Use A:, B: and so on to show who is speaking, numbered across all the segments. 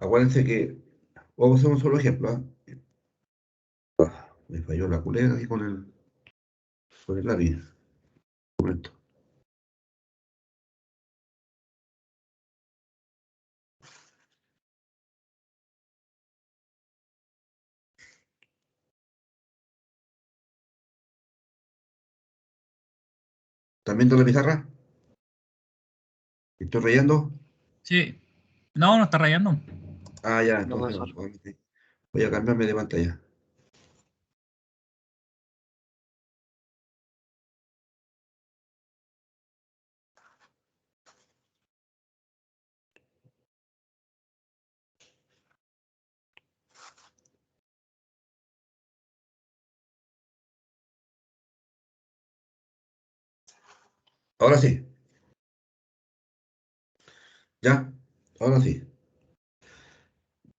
A: Acuérdense que, vamos a hacer un solo ejemplo, ¿ah? Me falló la culera ahí con el lápiz. Un momento. ¿Están viendo la pizarra? ¿Estoy rayando?
B: Sí. No, no está rayando.
A: Ah, ya,
C: No,
A: entonces
C: profesor.
A: voy a cambiarme de pantalla. Ahora sí. Ya, ahora sí.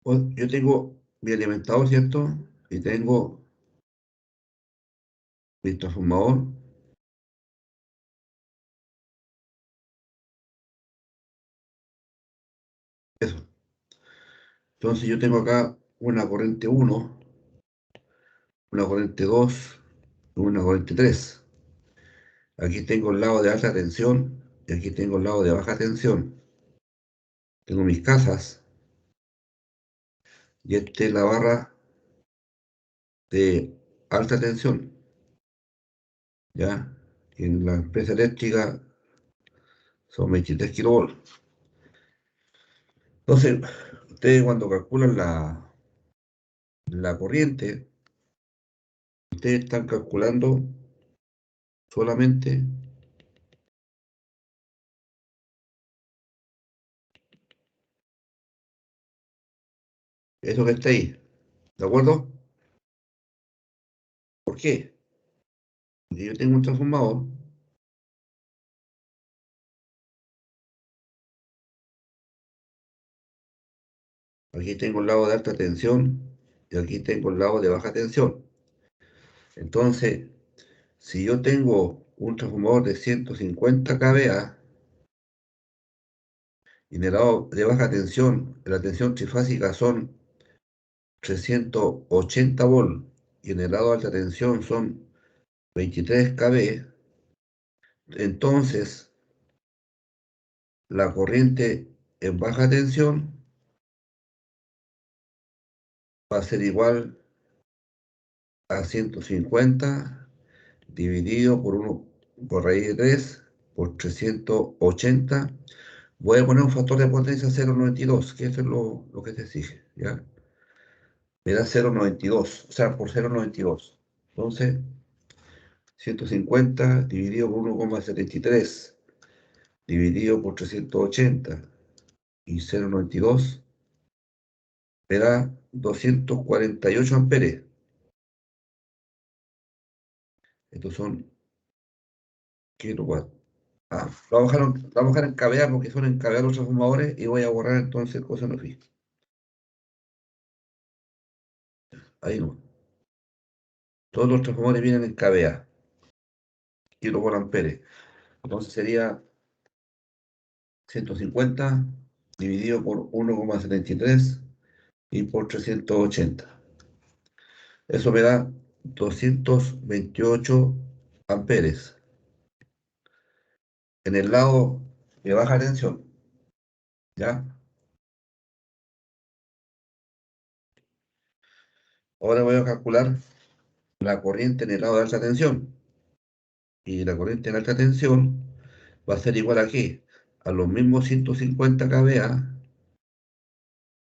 A: Pues, yo tengo mi alimentador, ¿cierto? Y tengo mi transformador. Eso. Entonces yo tengo acá una corriente 1, una corriente 2 y una corriente 3. Aquí tengo el lado de alta tensión y aquí tengo el lado de baja tensión. Tengo mis casas y esta es la barra de alta tensión. ¿Ya? Y en la empresa eléctrica son 23 kilovolts. Entonces, ustedes cuando calculan la corriente, ustedes están calculando solamente eso que está ahí. ¿De acuerdo? ¿Por qué? Porque yo tengo un transformador. Aquí tengo el lado de alta tensión y aquí tengo el lado de baja tensión. Entonces, si yo tengo un transformador de 150 kVA y en el lado de baja tensión, la tensión trifásica son 380 volts y en el lado de alta tensión son 23 kV, entonces la corriente en baja tensión va a ser igual a 150 dividido por raíz de 3 por 380. Voy a poner un factor de potencia 0,92, que eso es lo que se exige, ¿ya? Me da 0,92, o sea, por 0,92. Entonces, 150 dividido por 1,73 dividido por 380 y 0,92 me da 248 amperes. Estos son kilowatts. Lo voy a dejar en kVA porque son en kVA los transformadores y voy a borrar entonces cosas no fijas. Ahí no. Todos los transformadores vienen en kVA, kilowatt amperes. Entonces sería 150 dividido por 1,73 y por 380. Eso me da 228 amperes. En el lado de baja tensión, ¿ya? Ahora voy a calcular la corriente en el lado de alta tensión. Y la corriente en alta tensión va a ser igual a ¿qué? A los mismos 150 kVA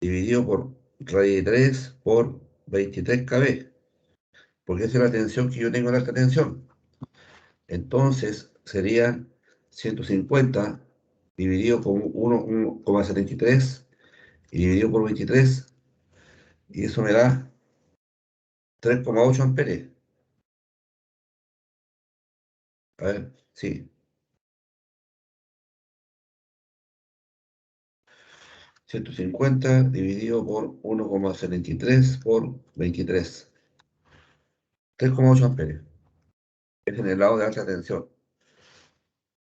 A: dividido por raíz de 3 por 23 kV, porque esa es la tensión que yo tengo en alta tensión. Entonces sería 150 dividido por 1,73 y dividido por 23, y eso me da 3,8 amperes. A ver, sí. 150 dividido por 1,73 por 23. 3,8 amperes. Es en el lado de alta tensión.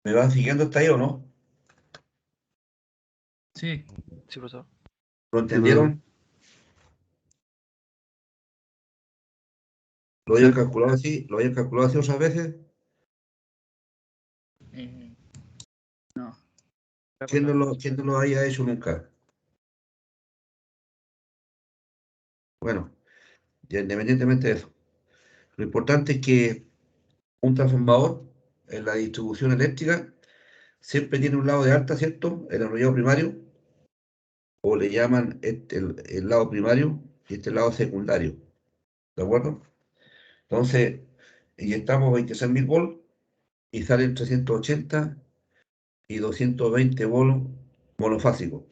A: ¿Me van siguiendo hasta ahí o no?
B: Sí.
C: Sí, profesor.
A: ¿Lo entendieron? ¿Lo
C: Sí.
A: habían calculado así? ¿Lo habían calculado así otras veces?
B: No.
A: ¿Quién no lo haya hecho nunca? Bueno, ya independientemente de eso. Lo importante es que un transformador en la distribución eléctrica siempre tiene un lado de alta, ¿cierto? El enrollado primario, o le llaman el lado primario y este lado secundario, ¿de acuerdo? Entonces, inyectamos 26.000 volts y salen 380 y 220 volts monofásicos.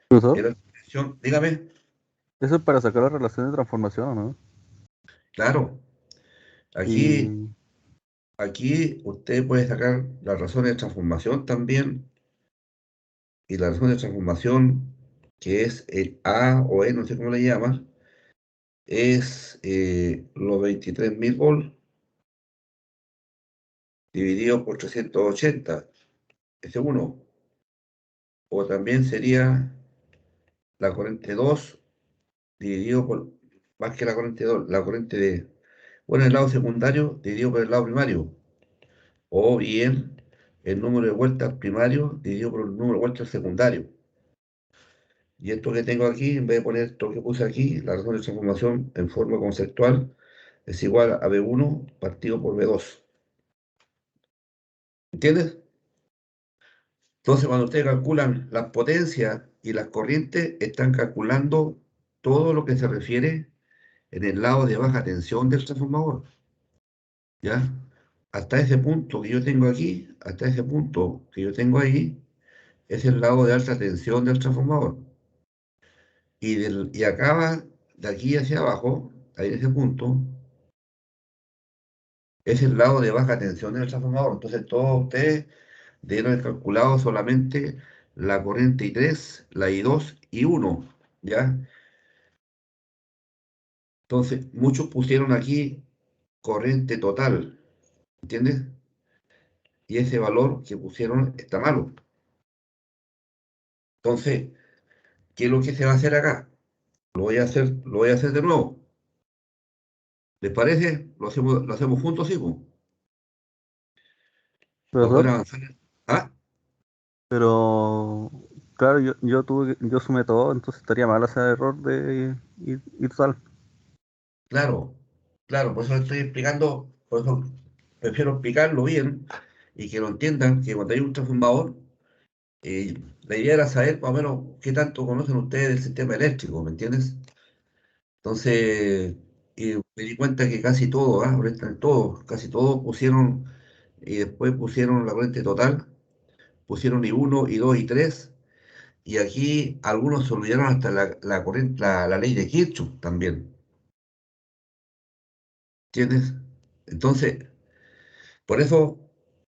C: Profesor,
A: En la transmisión, dígame,
C: eso es para sacar la relación de transformación, ¿o no?
A: claro, aquí,
C: Y,
A: aquí usted puede sacar las razones de transformación también, y la razón de transformación, que es el A o E, no sé cómo le llamas, es los 23.000 volts dividido por 380, ese uno. O también sería la corriente 2 dividido por, más que la corriente 2, la corriente de, bueno, el lado secundario dividido por el lado primario. O bien el número de vueltas primario dividido por el número de vueltas secundario. Y esto que tengo aquí, en vez de poner esto que puse aquí, la razón de transformación en forma conceptual es igual a B1 partido por B2. ¿Entiendes? Entonces, cuando ustedes calculan las potencias y las corrientes, están calculando todo lo que se refiere en el lado de baja tensión del transformador. ¿Ya? Hasta ese punto que yo tengo aquí, hasta ese punto que yo tengo ahí, es el lado de alta tensión del transformador. Y acaba de aquí hacia abajo, ahí en ese punto, es el lado de baja tensión del transformador. Entonces, todos ustedes deben haber calculado solamente la corriente I3, la I2 y 1, ¿ya? Entonces, muchos pusieron aquí corriente total, ¿entiendes? Y ese valor que pusieron está malo. Entonces, ¿qué es lo que se va a hacer acá? Lo voy a hacer de nuevo. ¿Les parece? Lo hacemos juntos, sí, pues, para poder
C: profesor,
A: avanzar. Ah,
C: pero claro, yo sumé todo, entonces estaría mal ese error de y total.
A: claro, claro, por eso le estoy explicando, por eso prefiero explicarlo bien y que lo entiendan, que cuando hay un transformador, la idea era saber más o menos qué tanto conocen ustedes del sistema eléctrico, ¿me entiendes? Entonces, me di cuenta que casi todos, casi todos pusieron, y después pusieron la corriente total, pusieron I1, I2 y 3, y aquí algunos se olvidaron hasta la corriente, la ley de Kirchhoff también, ¿entiendes? Entonces, por eso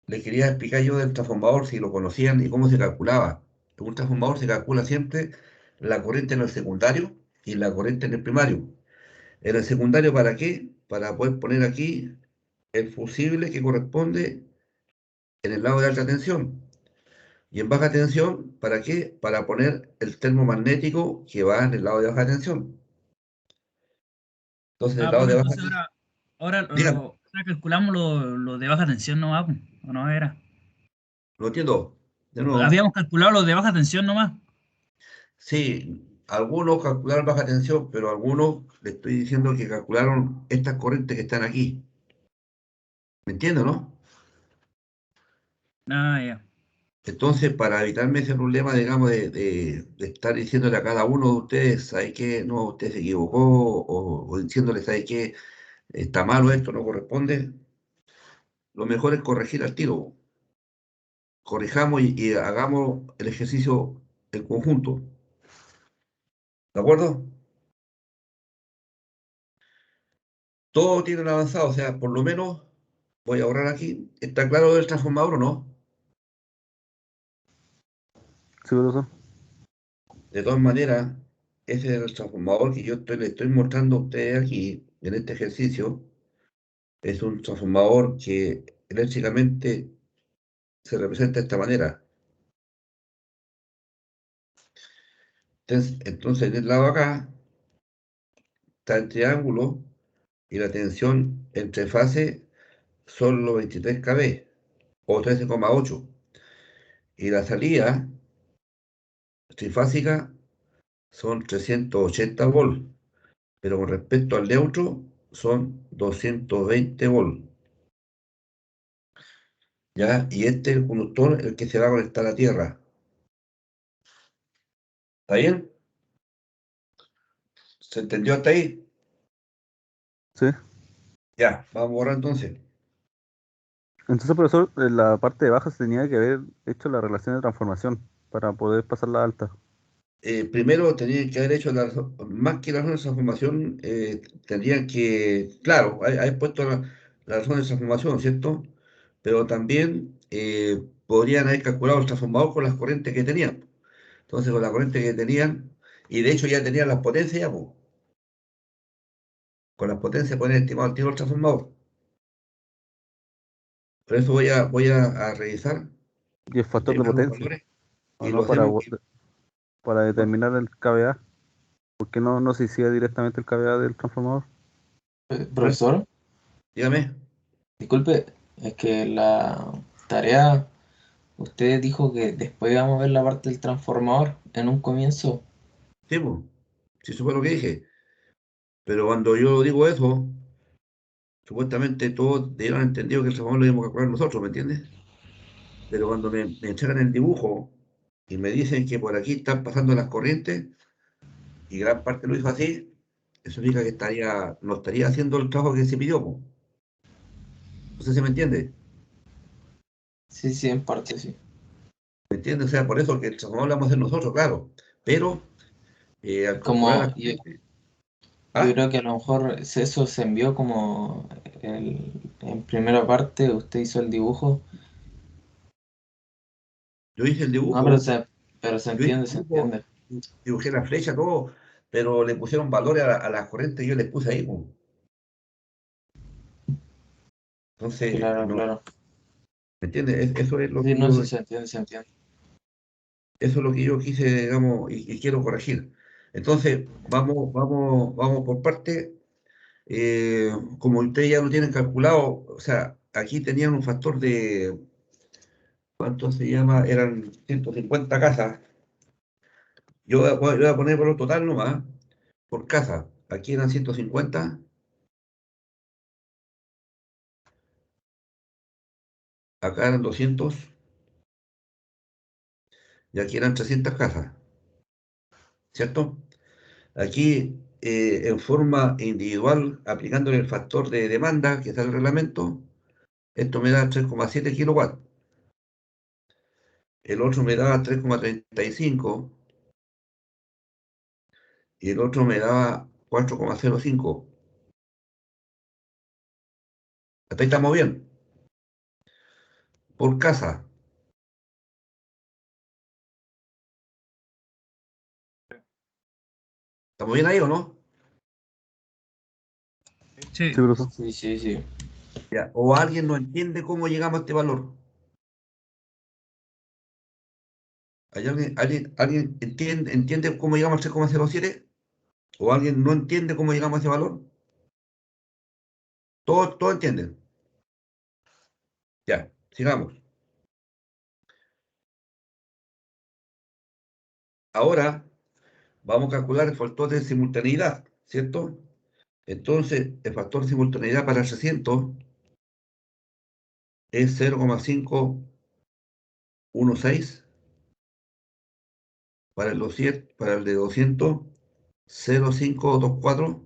A: les quería explicar yo del transformador, si lo conocían y cómo se calculaba. En un transformador se calcula siempre la corriente en el secundario y la corriente en el primario. En el secundario, ¿para qué? Para poder poner aquí el fusible que corresponde en el lado de alta tensión. Y en baja tensión, ¿para qué? Para poner el termomagnético que va en el lado de baja tensión. Entonces, en el
B: Ah,
A: lado
B: pero
A: de baja
B: entonces
A: tensión,
B: ahora
A: dígame,
B: ahora calculamos lo de baja tensión nomás, pues, ¿o no era?
A: lo entiendo. De nuevo,
B: Habíamos calculado lo de baja tensión nomás.
A: sí, algunos calcularon baja tensión, pero algunos le estoy diciendo que calcularon estas corrientes que están aquí. ¿Me entiendo, no?
B: Ah, ya.
A: Entonces, para evitarme ese problema, digamos, de estar diciéndole a cada uno de ustedes, ¿sabe qué? No, usted se equivocó, o diciéndole, ¿sabe qué? Está malo esto, no corresponde. Lo mejor es corregir al tiro. Corrijamos y hagamos el ejercicio en conjunto. ¿De acuerdo? Todo tiene avanzado, o sea, por lo menos voy a ahorrar aquí. ¿Está claro del transformador o no?
C: Sí, profesor.
A: De todas maneras, ese es el transformador que le estoy mostrando a ustedes aquí en este ejercicio. Es un transformador que eléctricamente se representa de esta manera. Entonces, del lado acá está el triángulo y la tensión entre fases son los 23 kV o 13,8. Y la salida trifásica son 380 volts, pero con respecto al neutro son 220 volts. ¿Ya? Y este es el conductor el que se va a conectar a tierra. ¿Está bien? ¿Se entendió hasta ahí?
C: Sí.
A: Ya, vamos a borrar entonces.
C: Entonces, profesor, en la parte de baja se tenía que haber hecho la relación de transformación para poder pasar la alta.
A: Primero tenían que haber hecho más que la razón de transformación, tendrían que, claro, hay puesto la razón de transformación, ¿cierto? Pero también podrían haber calculado el transformador con las corrientes que tenían. Entonces, con la corriente que tenían, y de hecho ya tenían las potencias, ya, po. Con las potencias pueden estimar el tiro del transformador. Por eso a revisar
C: Y el
A: en
C: factor de
A: términos de los
C: potencia,
A: valores
C: ¿o
A: y
C: no?
A: lo hacemos aquí.
C: Para determinar el kVA. ¿Por qué no se hacía directamente el kVA del transformador?
D: Profesor,
A: Dígame.
D: disculpe, es que la tarea, usted dijo que después íbamos a ver la parte del transformador en un comienzo.
A: Sí, pues, sí, eso fue lo que dije. Pero cuando yo digo eso, supuestamente todos debieron haber entendido que el transformador lo íbamos a calcular nosotros, ¿me entiendes? Pero cuando me entregan el dibujo y me dicen que por aquí están pasando las corrientes, y gran parte lo hizo así, eso significa que no estaría haciendo el trabajo que se pidió, po. No sé si me entiende.
D: Sí, sí, en parte sí.
A: ¿Me entiende? O sea, por eso que el transformador lo vamos a hacer nosotros, claro. Pero al calcular
D: Como
A: las corrientes.
D: yo
A: Ah,
D: creo que a lo mejor eso se envió como en primera parte, usted hizo el dibujo.
A: yo hice el
D: No,
A: dibujo,
D: pero se
A: yo hice el
D: entiende, se
A: dibujo,
D: entiende.
A: dibujé la flecha, todo, pero le pusieron valores a las corrientes y yo les puse ahí, po. Entonces,
D: Claro,
A: no,
D: claro.
A: ¿me entiendes? Eso es lo
D: Sí,
A: que
D: no,
A: yo,
D: sí se entiende, se entiende.
A: eso es lo que yo quise, digamos, y quiero corregir. Entonces, vamos por parte. Como ustedes ya lo tienen calculado, o sea, aquí tenían un factor de, ¿cuánto se llama? Eran 150 casas. Voy a poner por el total nomás, por casa. Aquí eran 150, acá eran 200 y aquí eran 300 casas, ¿cierto? Aquí, en forma individual, aplicándole el factor de demanda que está en el reglamento, esto me da 3,7 kilowatts, el otro me da 3,35 y el otro me da 4,05. Hasta ahí estamos bien. Por casa. ¿Estamos bien ahí o no?
C: Sí,
B: Sí,
C: profesor.
D: Sí, sí, sí.
A: Ya. O alguien no entiende cómo llegamos a este valor. ¿Hay alguien entiende cómo llegamos al 3,07? ¿O alguien no entiende cómo llegamos a ese valor? Todos entienden. Ya, sigamos. Ahora vamos a calcular el factor de simultaneidad, ¿cierto? Entonces, el factor de simultaneidad para el 300 es 0,516, para el 200, para el de 200, 0,524,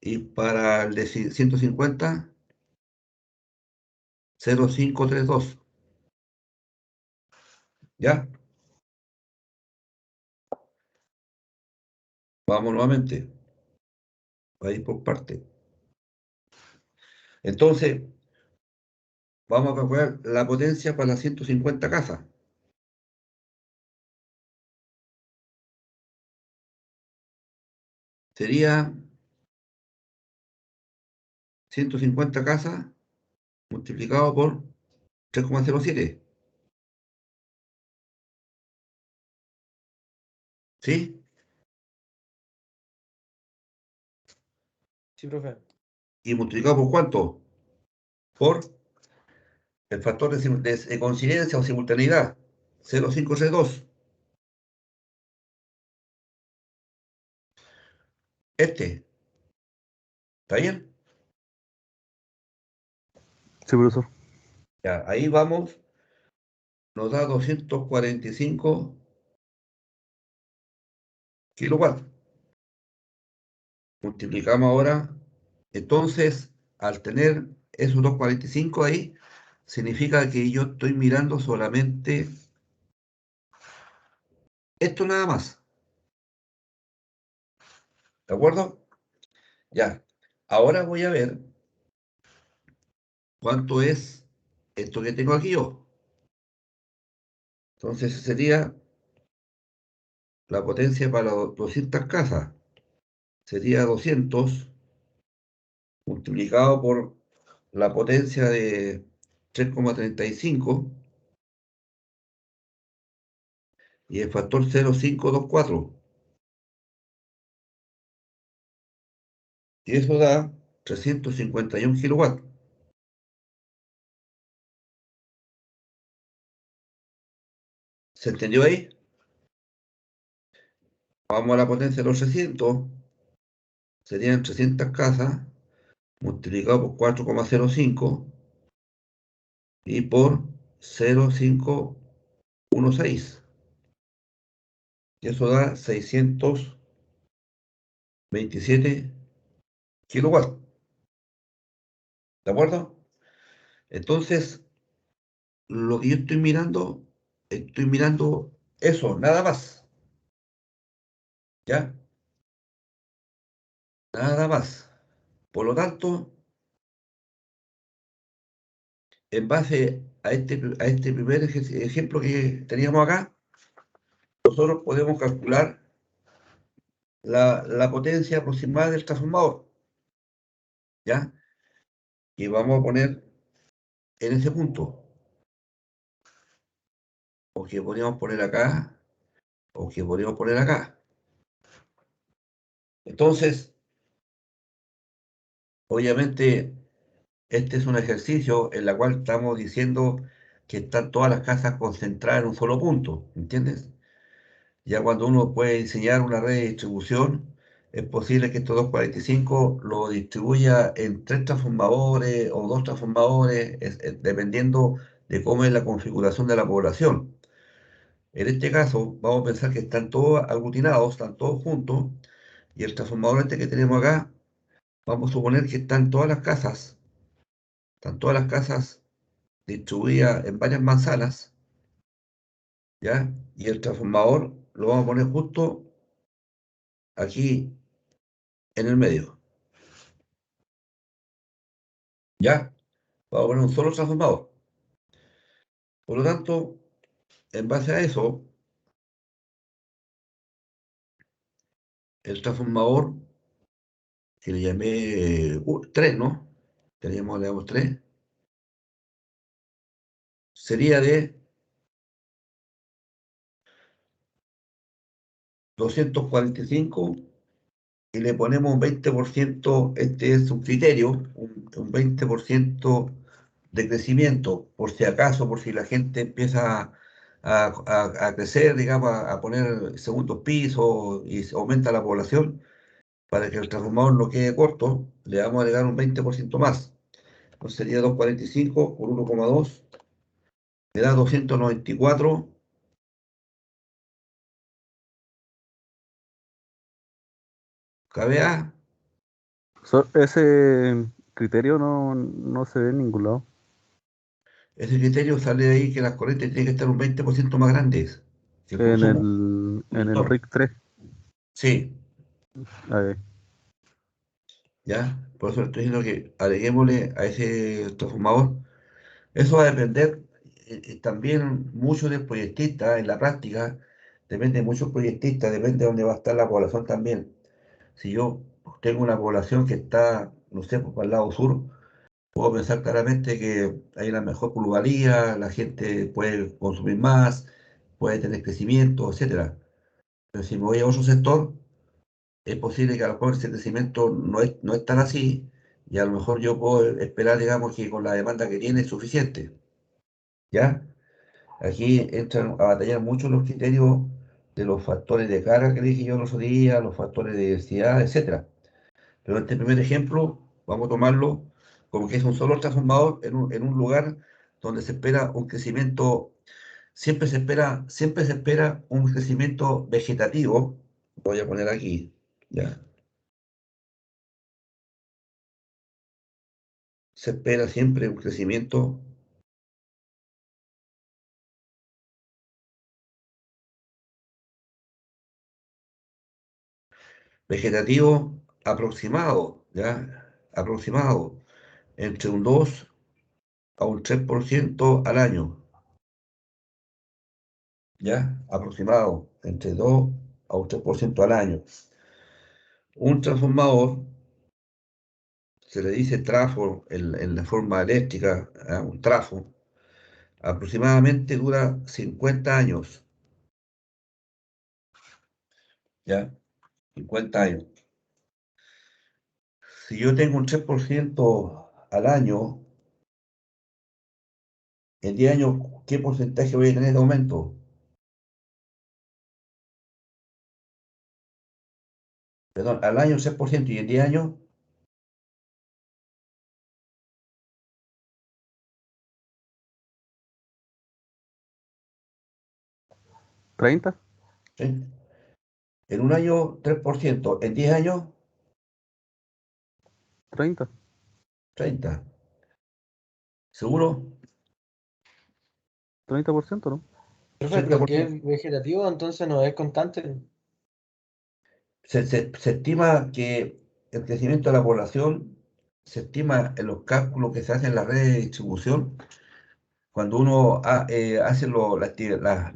A: y para el de 150, 0,532. ¿Ya? Vamos nuevamente. A ir por parte. Entonces, vamos a calcular la potencia para las 150 casas. Sería 150 casas multiplicado por 3,07. ¿Sí?
D: Sí, profe.
A: ¿Y multiplicado por cuánto? Por el factor de coincidencia o simultaneidad. 0,532. Este. ¿Está bien?
C: Sí, profesor.
A: Ya, ahí vamos. Nos da 245 kilowatts. Multiplicamos ahora. Entonces, al tener esos 245 ahí, significa que yo estoy mirando solamente esto nada más. ¿De acuerdo? Ya. Ahora voy a ver cuánto es esto que tengo aquí yo. Entonces sería la potencia para 200 casas. Sería 200 multiplicado por la potencia de 3,35 y el factor 0,524. Y eso da 351 kilowatts. ¿Se entendió ahí? Vamos a la potencia de los 300. Serían 300 casas multiplicado por 4,05 y por 0,516. Y eso da 627 kilowatts. ¿De acuerdo? Entonces, lo que yo estoy mirando eso, nada más. ¿Ya? Nada más. Por lo tanto, en base a este primer ejemplo que teníamos acá, nosotros podemos calcular la potencia aproximada del transformador. ¿Ya? Y vamos a poner en ese punto. O que podríamos poner acá, o que podríamos poner acá. Entonces, obviamente, este es un ejercicio en el cual estamos diciendo que están todas las casas concentradas en un solo punto, ¿entiendes? Ya cuando uno puede diseñar una red de distribución, es posible que estos 245 lo distribuya en tres transformadores o dos transformadores, dependiendo de cómo es la configuración de la población. En este caso, vamos a pensar que están todos aglutinados, están todos juntos, y el transformador este que tenemos acá, vamos a suponer que están todas las casas distribuidas en varias manzanas, ¿ya? Y el transformador lo vamos a poner justo aquí en el medio, ¿ya? Vamos a poner un solo transformador. Por lo tanto, en base a eso, el transformador, que le llamé 3, ¿no? Le damos 3, sería de 245 y le ponemos un 20%, este es un criterio, un 20% de crecimiento, por si acaso, por si la gente empieza a crecer, digamos, a poner segundos pisos y se aumenta la población, para que el transformador no quede corto, le vamos a agregar un 20% más. Entonces sería 245 por 1,2, me da 294 kVA.
C: Ese criterio no se ve en ningún lado.
A: Ese criterio sale de ahí que las corrientes tienen que estar un 20% más grandes que el
C: En el
A: conductor.
C: RIC 3.
A: Sí,
C: A ver,
A: ya. Por eso le estoy diciendo que agreguémosle a ese transformador. Eso va a depender también mucho del proyectista en la práctica. Depende de muchos proyectistas, depende de dónde va a estar la población también. Si yo tengo una población que está, no sé, pues, para el lado sur, puedo pensar claramente que hay una mejor plusvalía, la gente puede consumir más, puede tener crecimiento, etcétera. Pero si me voy a otro sector, es posible que a lo mejor ese crecimiento no es tan así, y a lo mejor yo puedo esperar, digamos, que con la demanda que tiene es suficiente, ¿ya? Aquí entran a batallar mucho los criterios de los factores de carga que dije yo el otro día, los factores de densidad, etcétera. Pero este primer ejemplo, vamos a tomarlo como que es un solo transformador en un lugar donde se espera un crecimiento, siempre se espera un crecimiento vegetativo. Voy a poner aquí, ya. Se espera siempre un crecimiento vegetativo aproximado, ¿ya? Aproximado entre un 2 a un 3% al año, ¿ya? Aproximado entre 2 a un 3% al año. Un transformador se le dice trafo en la forma eléctrica, ¿ah? Un trafo, aproximadamente dura 50 años, ¿ya? 50 años. Si yo tengo un 3% al año, en 10 años, ¿qué porcentaje voy a tener de aumento? Perdón, al año 6% y en 10 años,
C: 30,
A: ¿sí? En un año 3%, en 10 años
C: 30.
A: 30%. ¿Seguro?
C: 30%, ¿no?
D: Perfecto, que
A: 30%.
D: es vegetativo, entonces no es constante.
A: Se estima que el crecimiento de la población se estima en los cálculos que se hacen en la red de distribución, cuando uno hace las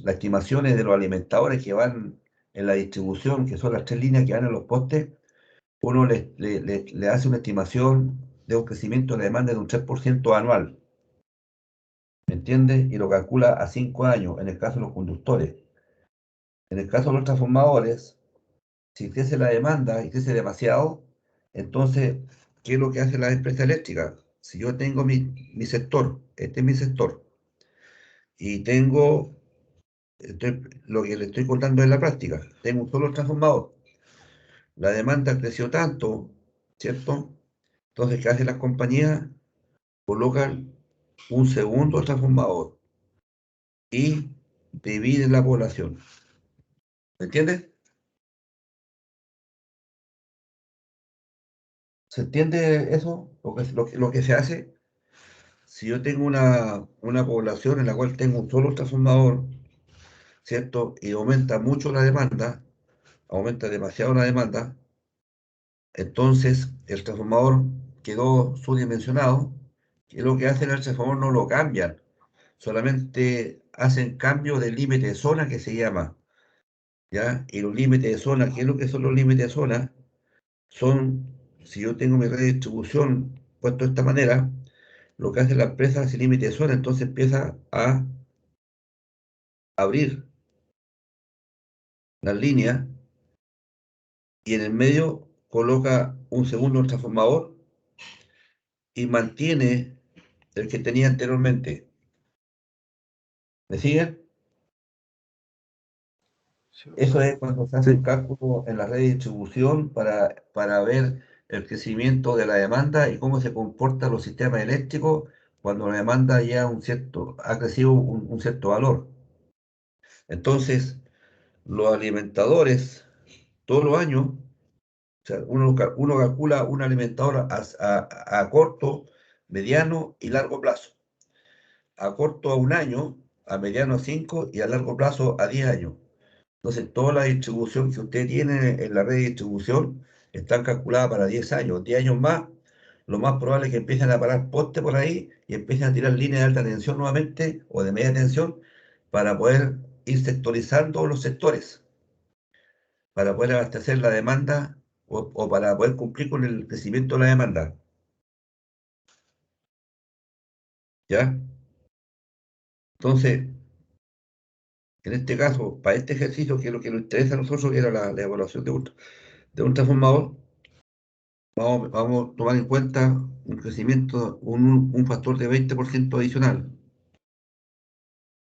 A: estimaciones de los alimentadores que van en la distribución, que son las tres líneas que van en los postes, uno le hace una estimación de un crecimiento de demanda de un 3% anual, ¿me entiendes? Y lo calcula a 5 años, en el caso de los conductores. En el caso de los transformadores, si crece la demanda y crece demasiado, entonces, ¿qué es lo que hace la empresa eléctrica? Si yo tengo mi sector, este es mi sector, y lo que le estoy contando en la práctica, tengo un solo transformador, la demanda creció tanto, ¿cierto? Entonces, ¿qué hacen las compañías? Colocan un segundo transformador y dividen la población. ¿Me entiendes? ¿Se entiende eso? Lo que se hace. Si yo tengo una población en la cual tengo un solo transformador, ¿cierto? Y aumenta mucho la demanda, aumenta demasiado la demanda, entonces el transformador quedó subdimensionado, y lo que hacen el transformador no lo cambian, solamente hacen cambio del límite de zona que se llama, ¿ya? Y los límites de zona, ¿qué es lo que son los límites de zona? Son, si yo tengo mi red de distribución puesto de esta manera, lo que hace la empresa es el límite de zona, entonces empieza a abrir las líneas y en el medio coloca un segundo transformador y mantiene el que tenía anteriormente. ¿Me siguen?
D: Sí,
A: Eso
D: perfecto.
A: es cuando se
C: Sí.
A: hacen cálculos en la red de distribución para ver el crecimiento de la demanda y cómo se comportan los sistemas eléctricos cuando la demanda ya ha crecido un cierto valor. Entonces, los alimentadores todos los años, o sea, uno calcula un alimentador a corto, mediano y largo plazo. A corto a un año, a mediano a 5 y a largo plazo a 10 años. Entonces, toda la distribución que usted tiene en la red de distribución está calculada para 10 años. 10 años más, lo más probable es que empiecen a parar postes por ahí y empiecen a tirar líneas de alta tensión nuevamente o de media tensión para poder ir sectorizando los sectores, para poder abastecer la demanda o para poder cumplir con el crecimiento de la demanda. ¿Ya? Entonces, En este caso, para este ejercicio, que es lo que nos interesa a nosotros, que era la evaluación de un transformador, vamos a tomar en cuenta un crecimiento, un factor de 20% adicional.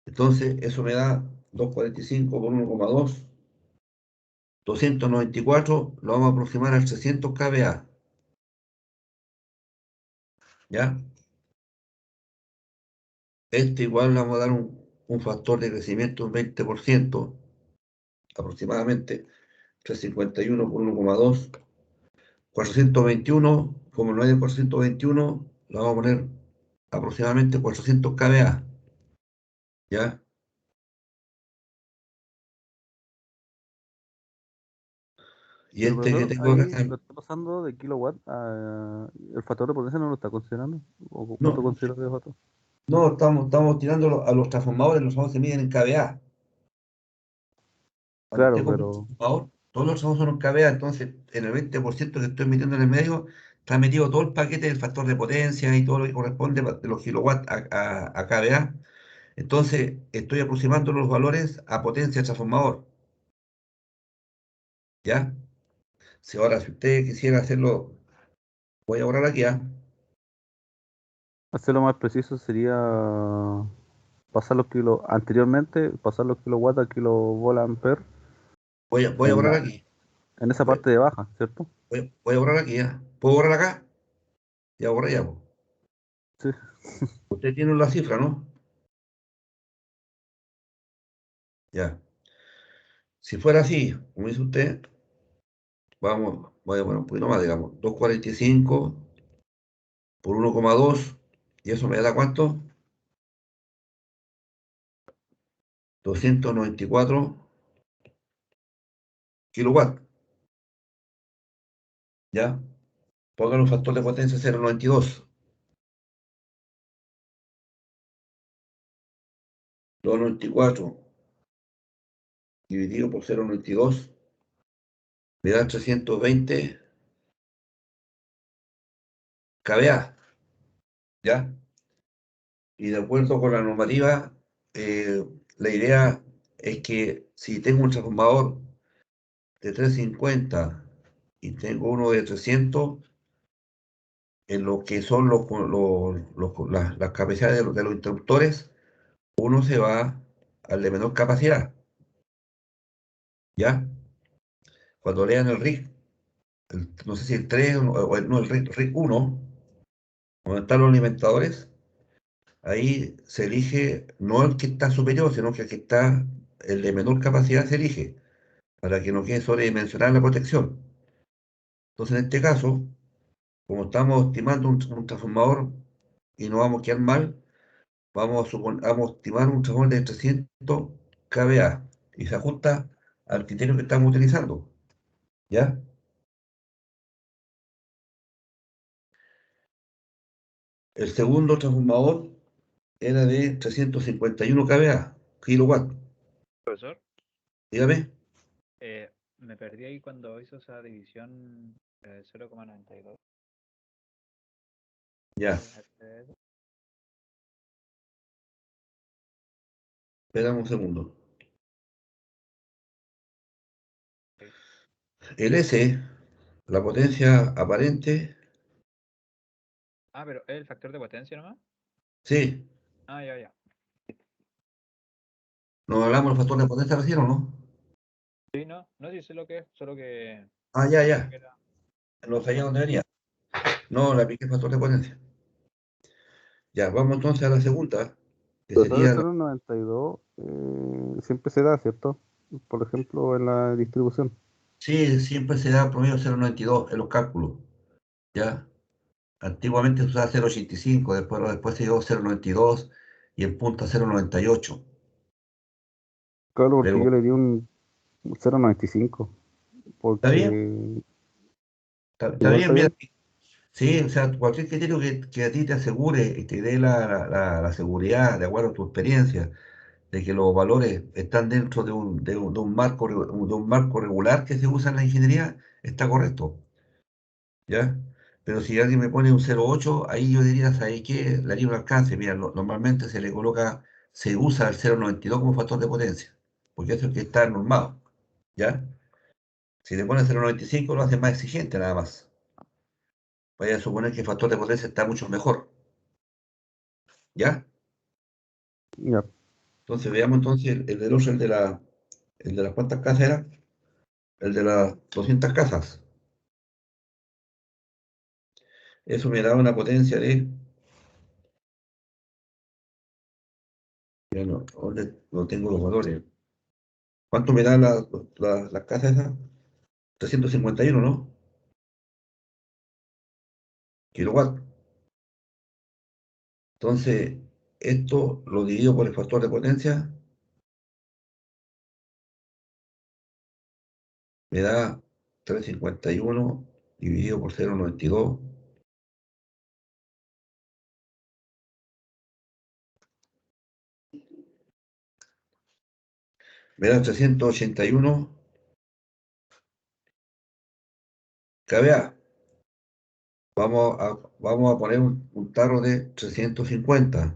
A: Entonces, eso me da 245 por 1,2, 294, lo vamos a aproximar al 300 kVA. ¿Ya? Este igual le vamos a dar un factor de crecimiento de un 20%, aproximadamente 351 por 1,2, 421, como el 9 por 121, lo vamos a poner aproximadamente 400 kVA. ¿Ya? Y
C: Pero
A: este que
C: profesor,
A: tengo acá
C: ahí lo está pasando de kilowatt a... ¿El factor de potencia no lo está considerando? ¿O cuánto
A: no,
C: considera que es otro?
A: no, estamos tirando a los transformadores, los vamos se miden en kVA. Cuando usted
C: Claro,
A: compra un
C: pero
A: transformador, todos los transformadores son en kVA, entonces en el 20% que estoy metiendo en el medio, está metido todo el paquete del factor de potencia y todo lo que corresponde de los kilowatts a kVA. Entonces estoy aproximando los valores a potencia de transformador. ¿Ya? Si ahora, si usted quisiera hacerlo, voy a borrar aquí, ¿ah?
C: hacerlo más preciso sería pasar los kilos, anteriormente, pasar los kilowatts a kilovolt ampere
A: Voy a
C: en
A: borrar aquí.
C: en esa
A: Voy,
C: parte de baja, ¿cierto?
A: voy a borrar aquí, ¿ah? ¿Puedo borrar acá? Ya borré ya, po.
C: Sí.
A: Usted tiene la cifra, ¿no? Ya. Si fuera así, como dice usted, voy a poner un poquito más, digamos, 245 por 1,2, y eso me da ¿cuánto? 294 kilowatts, ¿ya? Pongan un factor de potencia 0,92. 294 dividido por 0,92 me da 320 kVA, ¿ya? Y de acuerdo con la normativa, eh, la idea es que si tengo un transformador de 350 y tengo uno de 300, en lo que son las capacidades de los interruptores, uno se va al de menor capacidad, ¿ya? Cuando lean el RIC, no sé si el 3 no, el RIC 1, donde están los alimentadores, ahí se elige no el que está superior, sino que el que está, el de menor capacidad se elige, para que no quede sobredimensionada la protección. Entonces, en este caso, como estamos estimando un transformador y no vamos a quedar mal, vamos a estimar un transformador de 300 kVA y se ajusta al criterio que estamos utilizando, ¿ya? El segundo transformador era de 351 kVA, kilowatt.
E: Profesor,
A: Dígame,
E: me perdí ahí cuando hizo esa división 0,92.
A: ya, espérame un segundo. El S, la potencia aparente,
E: Ah, pero ¿es el factor de potencia nomás?
A: sí,
E: Ah, ya, ya.
A: nos hablamos del factor de potencia recién, ¿o no?
E: Sí, no, no sí sé lo que es, solo que
A: Ah, ya,
E: pensé
A: ya,
E: que era
A: no
E: otro
A: sabía
E: más.
A: dónde venía. No, la apliqué el factor de potencia. Ya, vamos entonces a la segunda, que
C: Pero todo
A: sería
C: el 0,92 siempre se da, ¿cierto? Por ejemplo, en la distribución.
A: sí, siempre se da promedio 0,92 en los cálculos, ¿ya? Antiguamente se usaba 0,85, después se dio 0,92 y en punta 0,98.
C: Claro, porque
A: Pero,
C: yo le di un 0,95,
A: ¿está bien?
C: porque
A: Está
C: igual
A: bien,
C: está
A: mira.
C: bien.
A: Sí, o sea, cualquier criterio que a ti te asegure y te dé la seguridad, de acuerdo a tu experiencia, de que los valores están dentro de un marco regular que se usa en la ingeniería, está correcto, ¿ya? Pero si alguien me pone un 0,8, ahí yo diría, ¿sabes qué? Le haría un alcance. Mira, normalmente se usa el 0,92 como factor de potencia, porque eso es el que está normado, ¿ya? Si le pones 0,95 lo hace más exigente nada más. Vaya a suponer que el factor de potencia está mucho mejor, ¿ya?
C: Ya.
A: Entonces veamos entonces el del otro, el de las cuantas casas era, el de las 200 casas. Eso me da una potencia de, ya no tengo los valores. ¿Cuánto me da la casa esa? 351, ¿no? Kilowatt. Entonces, esto lo divido por el factor de potencia, me da 351 dividido por 0,92, me da 381 kVA. Vamos a poner un tarro de 350,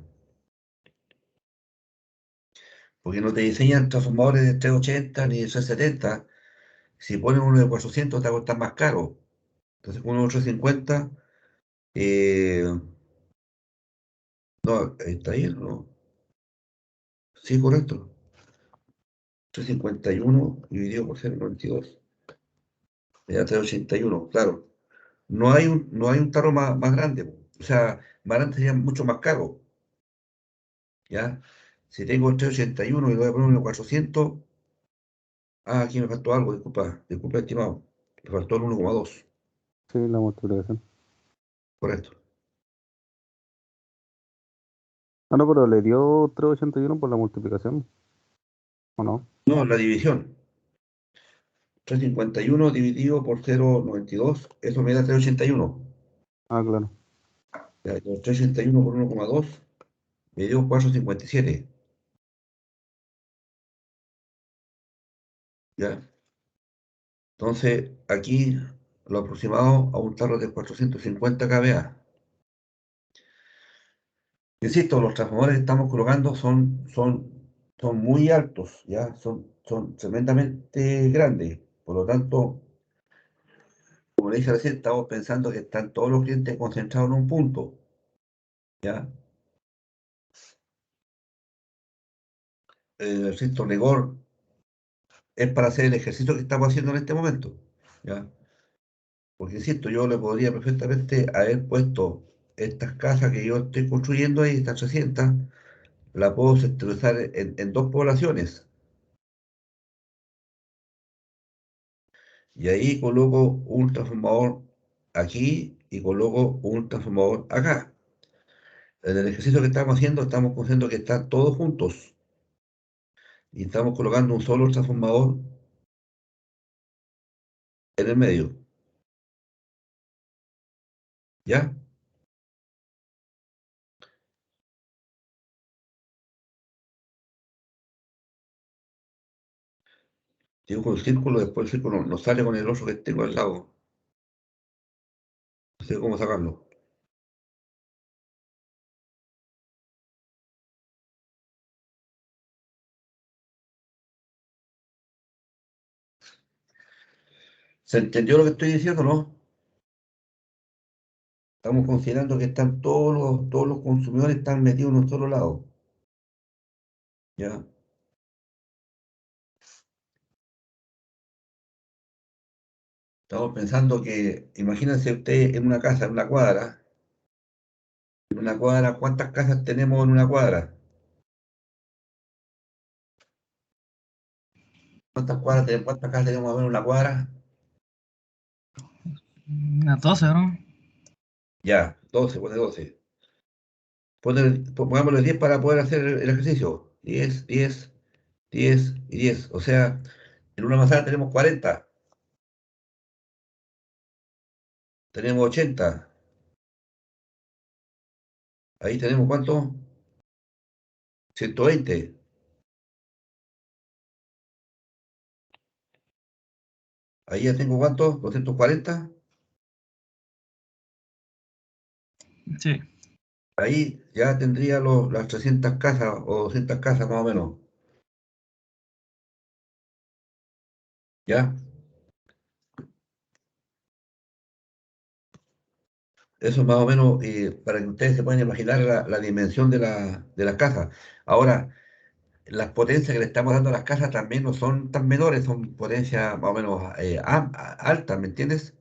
A: porque no te diseñan transformadores de 380 ni de 370. Si pones uno de 400 te va a costar más caro. Entonces, uno de 350, no, está ahí, ¿no? Sí, correcto. 351 dividido por 0,92. Me da 381, claro. No hay un tarro más grande, po. O sea, más grande sería mucho más caro, ¿ya? Si tengo 381 y le voy a poner uno 400, aquí me faltó algo, disculpa, estimado. Me faltó el 1,2,
C: Sí, la multiplicación.
A: correcto.
C: Ah, no, pero le dio 381 por la multiplicación, ¿o no?
A: No, la división. 351 dividido por 0,92, eso me da 381.
C: Ah, claro.
A: Ya, los 381 por 1,2 me dio 457. ¿Ya? Entonces, aquí lo aproximado a un tarro de 450 kVA. Insisto, los transformadores que estamos colocando son muy altos, ¿ya? Son tremendamente grandes. Por lo tanto, como le dije recién, estamos pensando que están todos los clientes concentrados en un punto, ¿ya? El estricto rigor es para hacer el ejercicio que estamos haciendo en este momento, ¿ya? Porque, insisto, yo le podría perfectamente haber puesto estas casas que yo estoy construyendo ahí, estas 300, la puedo sectorizar en dos poblaciones. Y ahí coloco un transformador aquí y coloco un transformador acá. En el ejercicio que estamos haciendo, estamos conscientes que están todos juntos. Y estamos colocando un solo transformador en el medio. ¿Ya? Dibujo el círculo, después el círculo no sale con el otro que tengo al lado. No sé cómo sacarlo. ¿Se entendió lo que estoy diciendo, no? Estamos considerando que están todos los consumidores están metidos en un solo lado. ¿Ya? Estamos pensando que, imagínense usted en una casa, en una cuadra, ¿cuántas casas tenemos en una cuadra? ¿Cuántas casas tenemos en una cuadra?
B: Unas 12, ¿no?
A: Ya, 12, pone 12. Pongámosle 10 para poder hacer el ejercicio. 10, 10, 10 y 10. O sea, en una manzana tenemos 40, tenemos 80. Ahí tenemos ¿cuánto? 120. Ahí ya tengo ¿cuánto? 240.
B: Sí.
A: Ahí ya tendría las 300 casas o 200 casas más o menos. ¿Ya? Eso más o menos para que ustedes se puedan imaginar la dimensión de las casas. Ahora, las potencias que le estamos dando a las casas también no son tan menores, son potencias más o menos altas, ¿me entiendes?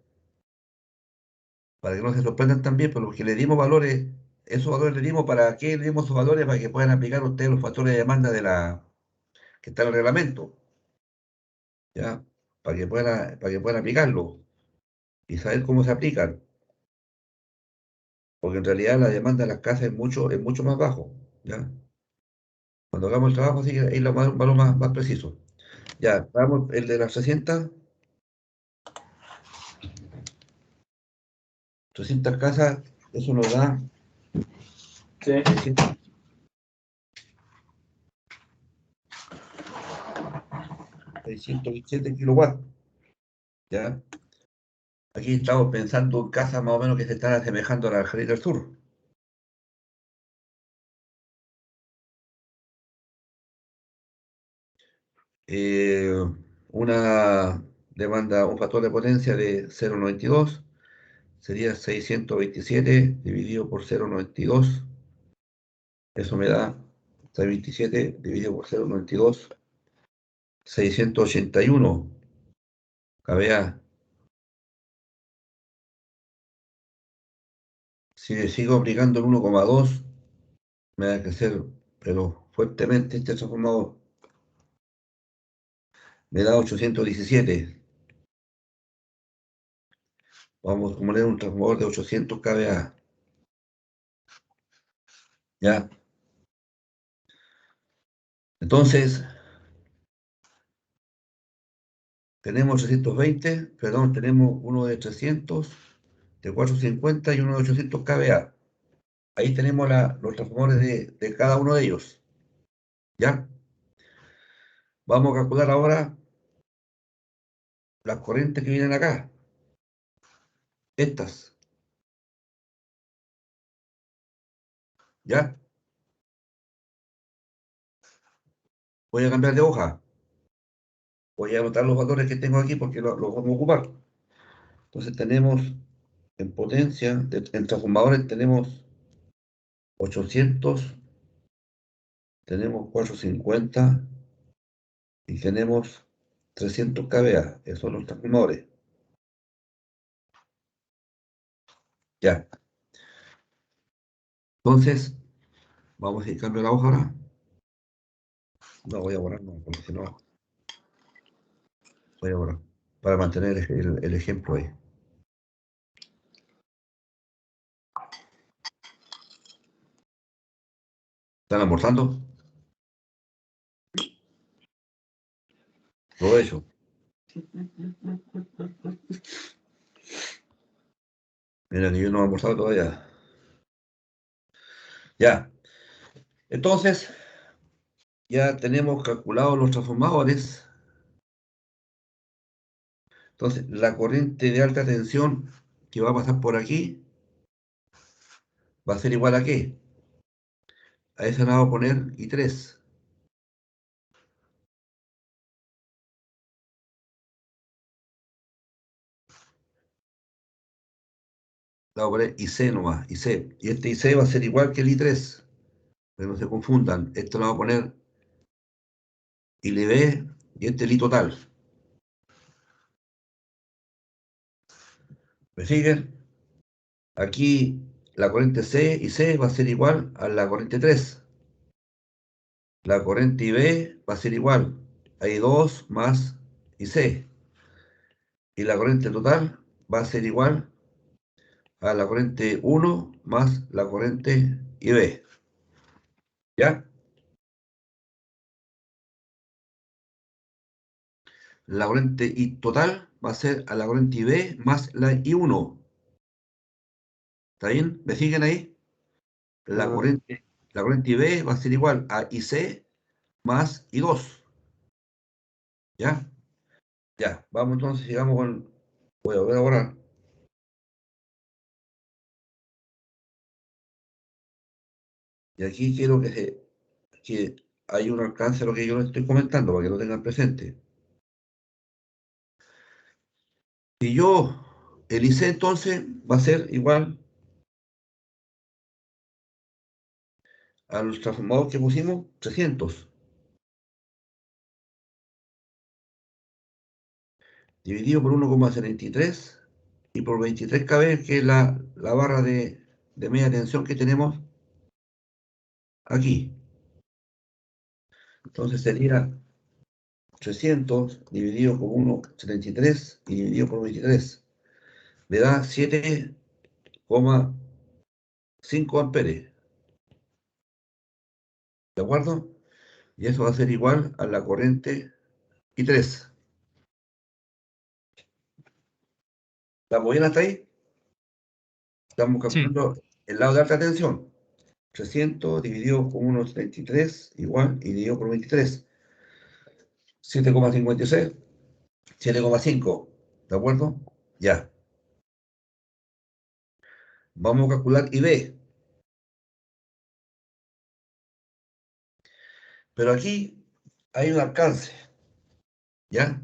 A: Para que no se sorprendan también, por lo que le dimos valores, esos valores le dimos, ¿para qué le dimos esos valores? Para que puedan aplicar ustedes los factores de demanda que está en el reglamento, ¿ya? Para que puedan aplicarlo y saber cómo se aplican, porque en realidad la demanda de las casas es mucho más bajo, ¿ya? Cuando hagamos el trabajo, sí, ahí lo valor más preciso. Ya, vamos, el de las 300 casas, eso nos da
D: Sí.
A: 627 kilowatts, ¿ya? Aquí estamos pensando en casas más o menos que se están asemejando a la Jardín del Sur. Eh, una demanda, un factor de potencia de 0,92 sería 627 dividido por 0,92. Eso me da 627 dividido por 0,92, 681 kVA. Si le sigo aplicando el 1,2, me da que hacer, pero fuertemente este transformador. Me da 817. Vamos a poner un transformador de 800 kVA. ¿Ya? Entonces, tenemos 320, perdón, tenemos uno de 300, de 450 y uno de 800 kVA. Ahí tenemos los transformadores de cada uno de ellos. ¿Ya? Vamos a calcular ahora las corrientes que vienen acá. Estas. ¿Ya? Voy a cambiar de hoja. Voy a anotar los valores que tengo aquí porque los vamos a ocupar. Entonces tenemos en potencia, en transformadores tenemos 800, tenemos 450 y tenemos 300 kVA. Esos son los transformadores. Ya. Entonces, vamos a ir cambio la hoja ahora. No voy a borrar, no, porque si no, voy a borrar. Para mantener el ejemplo ahí. ¿Están almorzando? Todo eso. Mira que yo no he almorzado todavía. Ya. Entonces, ya tenemos calculados los transformadores. Entonces, la corriente de alta tensión que va a pasar por aquí va a ser igual a ¿qué? A esa la vamos a poner I3. La vamos a poner IC nomás, IC. Y este IC va a ser igual que el I3. Pero no se confundan. Esto lo vamos a poner ILB y este es el I total. ¿Me siguen? Aquí la corriente C y C va a ser igual a la corriente 3. La corriente IB va a ser igual a I2 más IC. Y la corriente total va a ser igual a la corriente 1 más la corriente IB. ¿Ya? La corriente I total va a ser a la corriente IB más la I1. ¿Está bien? ¿Me siguen ahí? La
C: Pero
A: corriente, la corriente IB va a ser igual a IC más I2. ¿Ya? Ya. Vamos entonces, sigamos con... Voy a volver a borrar. Y aquí quiero que hay un alcance a lo que yo les estoy comentando, para que lo tengan presente. Si yo, el IC entonces va a ser igual al transformador que pusimos, 300, dividido por 1,73 y por 23 kb, que es la barra de media tensión que tenemos aquí. Entonces sería 300 dividido por 1,73 y dividido por 23. Me da 7,5 amperes. ¿De acuerdo? Y eso va a ser igual a la corriente I3. ¿Estamos bien hasta ahí? Estamos
B: Sí,
A: calculando el lado de alta tensión. 300 dividido por 1,73 igual y dividido por 23. 7,56. 7,5. ¿De acuerdo? Ya. Vamos a calcular IB. Pero aquí hay un alcance. ¿Ya?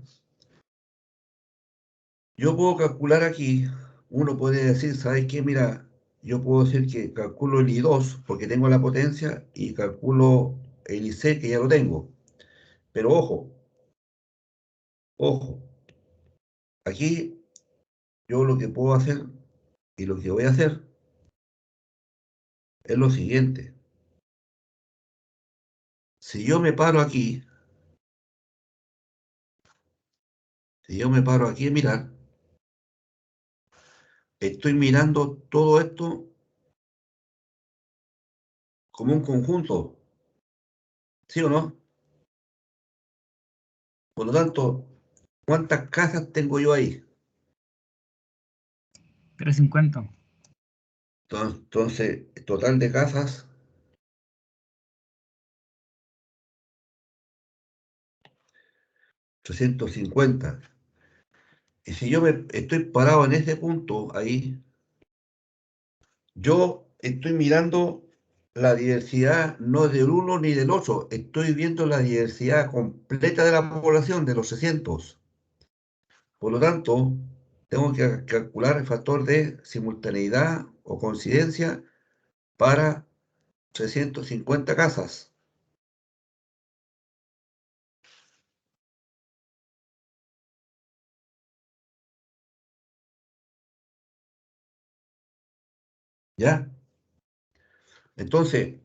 A: Yo puedo calcular aquí, uno puede decir, ¿sabes qué? Mira, yo puedo decir que calculo el I2 porque tengo la potencia y calculo el IC que ya lo tengo. Pero ojo, ojo, aquí yo lo que puedo hacer y lo que voy a hacer es lo siguiente. Si yo me paro aquí, si yo me paro aquí a mirar, estoy mirando todo esto como un conjunto, ¿sí o no? Por lo tanto, ¿cuántas casas tengo yo ahí?
B: 350.
A: Entonces, total de casas, 350. Y si yo estoy parado en ese punto ahí, yo estoy mirando la diversidad no del uno ni del 8, estoy viendo la diversidad completa de la población de los 600. Por lo tanto, tengo que calcular el factor de simultaneidad o coincidencia para 350 casas. ¿Ya? Entonces,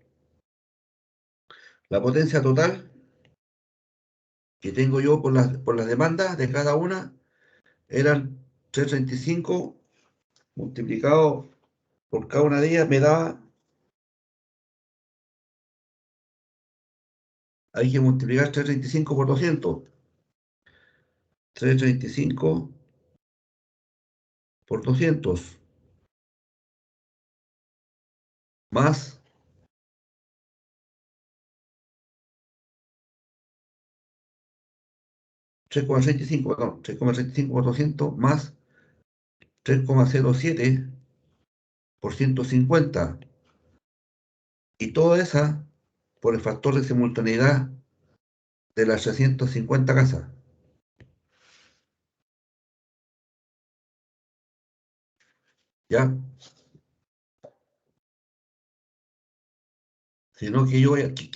A: la potencia total que tengo yo por las demandas de cada una eran 335 multiplicado por cada una de ellas me daba, hay que multiplicar 335 por 200. 335 por 200 más 3,65, no, 3,65 por 200 más 3,07 por 150. Y toda esa por el factor de simultaneidad de las 350 casas. ¿Ya? Sino que yo,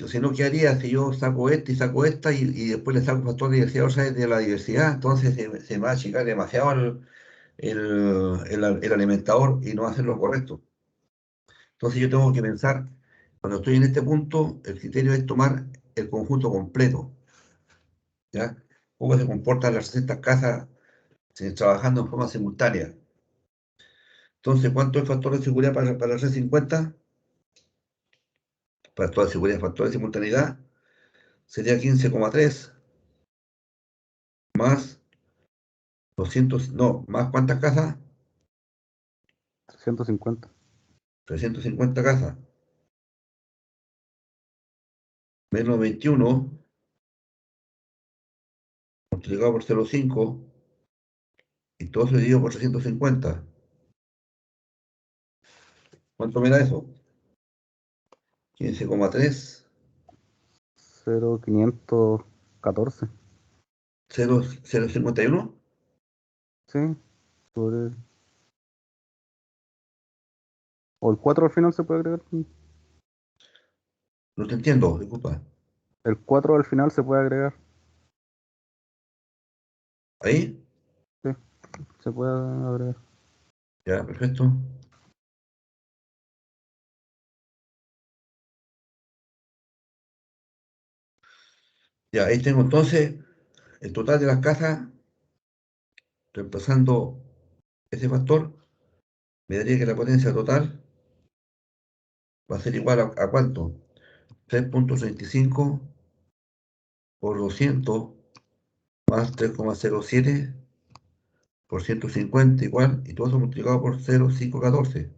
A: sino que haría si yo saco esta y saco esta y después le saco el factor de diversidad, o sea, de la diversidad, entonces se me va a achicar demasiado el alimentador y no va a ser lo correcto. Entonces yo tengo que pensar, cuando estoy en este punto, el criterio es tomar el conjunto completo, ¿ya? Cómo se comportan las 600 casas trabajando en forma simultánea. Entonces, ¿cuánto es el factor de seguridad para la red 50? Factor de seguridad, factor de simultaneidad, sería 15,3 más 200, no, más ¿cuántas casas?
C: 350.
A: 350 casas, menos 21, multiplicado por 0,5, y todo eso dividido por 350. ¿Cuánto me da eso? 15,3,
C: 0,514.
A: 0,051.
C: Sí, sobre- O el 4 al final se puede agregar.
A: No te entiendo, disculpa.
C: El 4 al final se puede agregar.
A: ¿Ahí?
C: Sí, se puede agregar.
A: Ya, perfecto. Ya, ahí tengo entonces el total de las casas, reemplazando ese factor, me daría que la potencia total va a ser igual a ¿cuánto? 3,35 por 200 más 3,07 por 150 igual, y todo eso multiplicado por 0,514.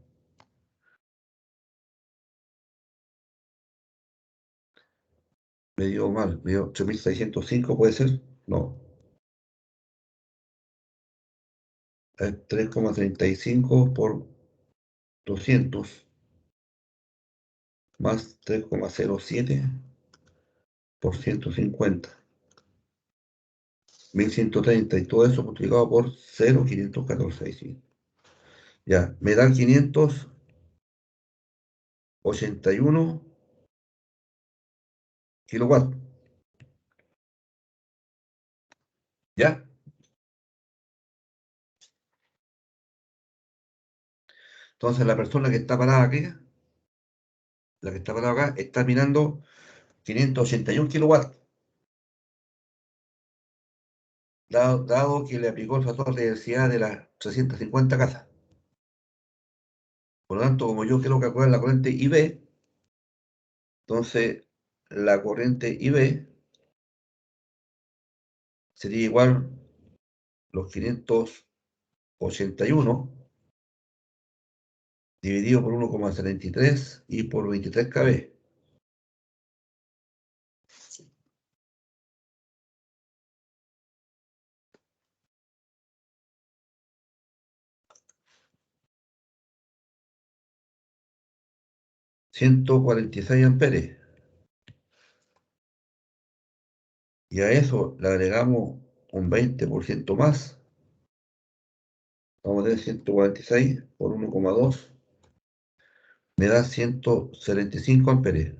A: Me dio mal, me dio 3.605, ¿puede ser? No, es 3,35 por 200 más 3,07 por 150. 1.130 y todo eso multiplicado por 0,514. Ahí sí. Ya, me dan 581 kilowatts. ¿Ya? Entonces la persona que está parada aquí, la que está parada acá, está mirando 581 kilowatts, dado que le aplicó el factor de densidad de las 350 casas. Por lo tanto, como yo quiero calcular la corriente IB, entonces la corriente IB sería igual los 581 dividido por 1,73 y por 23 kb. 146 amperes. Y a eso le agregamos un 20% más. Vamos a tener 146 por 1,2. Me da 175 amperes.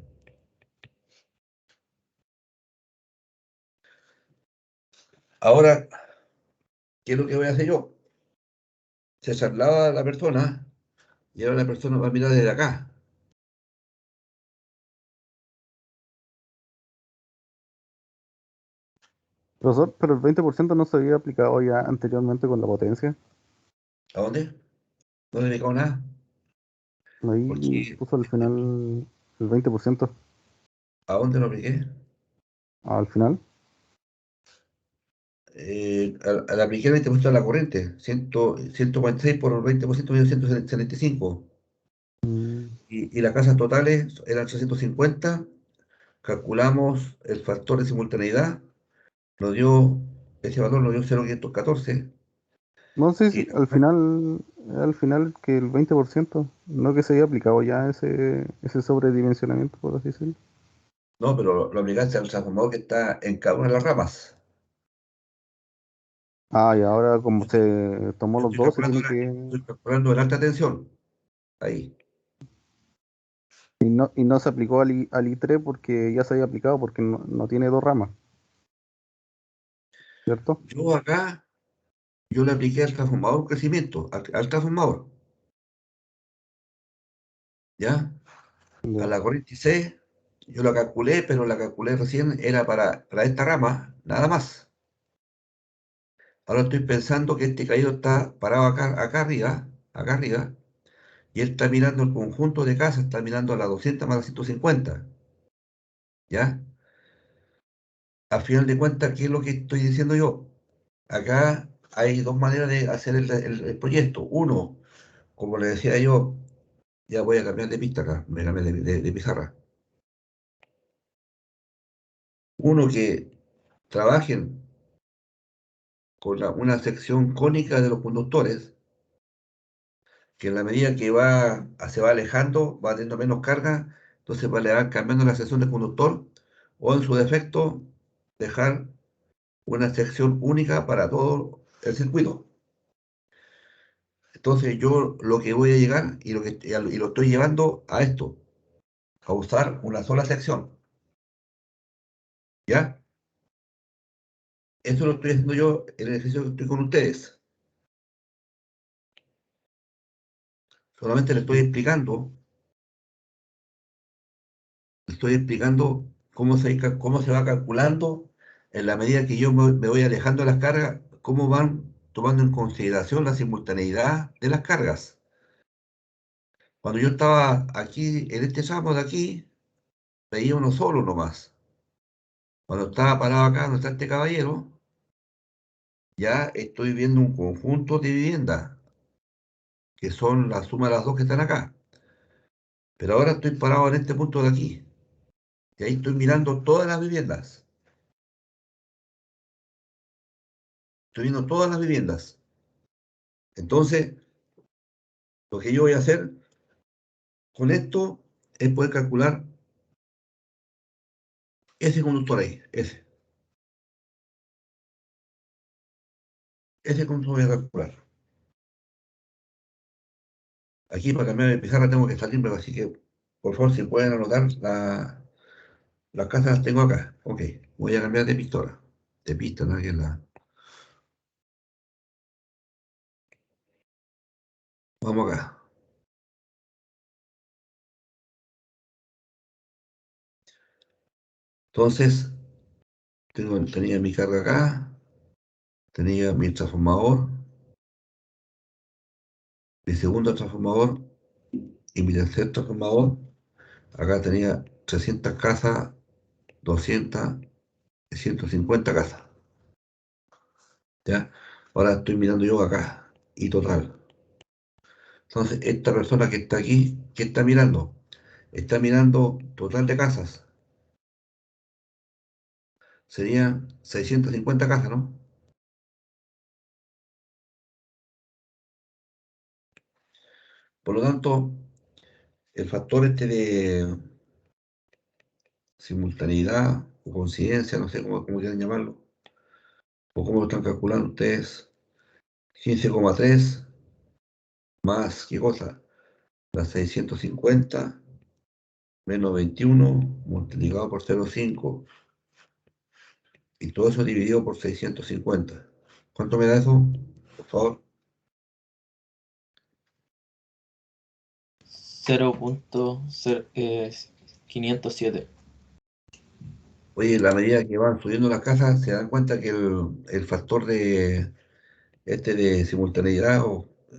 A: Ahora, ¿qué es lo que voy a hacer yo? Se traslada la persona y ahora la persona va a mirar desde acá.
C: Profesor, pero el 20% no se había aplicado ya anteriormente con la potencia.
A: ¿A dónde? No le he pegado nada.
C: Ahí
A: Porque,
C: puso al final el 20%
A: ¿a dónde lo apliqué?
C: al final.
A: Al aplicar el 20% de la corriente, 146 por el 20% me dio 175.
C: Mm,
A: Y las casas totales eran 350. Calculamos el factor de simultaneidad, nos dio, ese valor nos dio 0,514.
C: No sé si
A: Y
C: al final que el 20% no que se había aplicado ya ese sobredimensionamiento, por así decirlo.
A: no, pero lo aplicaste al transformador que está en cada una de las ramas.
C: Ah, y ahora como se tomó
A: Yo
C: los
A: estoy
C: dos, se
A: calculando,
C: tiene que...
A: estoy calculando el alta tensión. Ahí.
C: Y no se aplicó al I3 porque ya se había aplicado porque no tiene dos ramas, ¿cierto?
A: Yo acá, yo le apliqué al transformador crecimiento, al transformador, ¿ya? A
C: Ya.
A: la corriente C, yo la calculé, pero la calculé recién, era para esta rama, nada más. Ahora estoy pensando que este caído está parado acá arriba, y él está mirando el conjunto de casas, está mirando a las 200 más las 150, ¿ya? A final de cuentas, ¿qué es lo que estoy diciendo yo? Acá hay dos maneras de hacer el proyecto. Uno, como le decía yo, ya voy a cambiar de pista acá, me cambié de pizarra. Uno, que trabajen con una sección cónica de los conductores, que en la medida que se va alejando, va teniendo menos carga, entonces le van cambiando la sección de conductor, o en su defecto, dejar una sección única para todo el circuito. Entonces yo lo que voy a llegar y lo estoy llevando a esto, a usar una sola sección. ¿Ya? Eso lo estoy haciendo yo en el ejercicio que estoy con ustedes. Solamente les estoy explicando cómo se va calculando en la medida que yo me voy alejando de las cargas, cómo van tomando en consideración la simultaneidad de las cargas. Cuando yo estaba aquí, en este tramo de aquí, veía uno solo nomás. Cuando estaba parado acá, donde está este caballero, ya estoy viendo un conjunto de viviendas, que son la suma de las dos que están acá. Pero ahora estoy parado en este punto de aquí, y ahí estoy mirando todas las viviendas. Estoy viendo todas las viviendas. Entonces, lo que yo voy a hacer con esto es poder calcular ese conductor ahí, ese conductor voy a calcular. Aquí para cambiar de pizarra tengo que salirme, así que por favor si pueden anotar las casas las tengo acá. Ok, voy a cambiar de pistola, de pista, ¿no? Que es Vamos acá. Entonces, tenía mi carga acá, tenía mi transformador, mi segundo transformador y mi tercer transformador. Acá tenía 300 casas, 200 y 150 casas. ¿Ya? Ahora estoy mirando yo acá y total. Entonces, esta persona que está aquí, ¿qué está mirando? Está mirando total de casas. Serían 650 casas, ¿no? Por lo tanto, el factor este de simultaneidad o coincidencia, no sé cómo quieren llamarlo, o cómo lo están calculando ustedes, 15,3 más, ¿qué cosa? Las 650 menos 21 multiplicado por 0,5 y todo eso dividido por 650. ¿Cuánto me da eso? Por favor.
D: 507.
A: Oye, a medida que van subiendo las casas, se dan cuenta que el factor de simultaneidad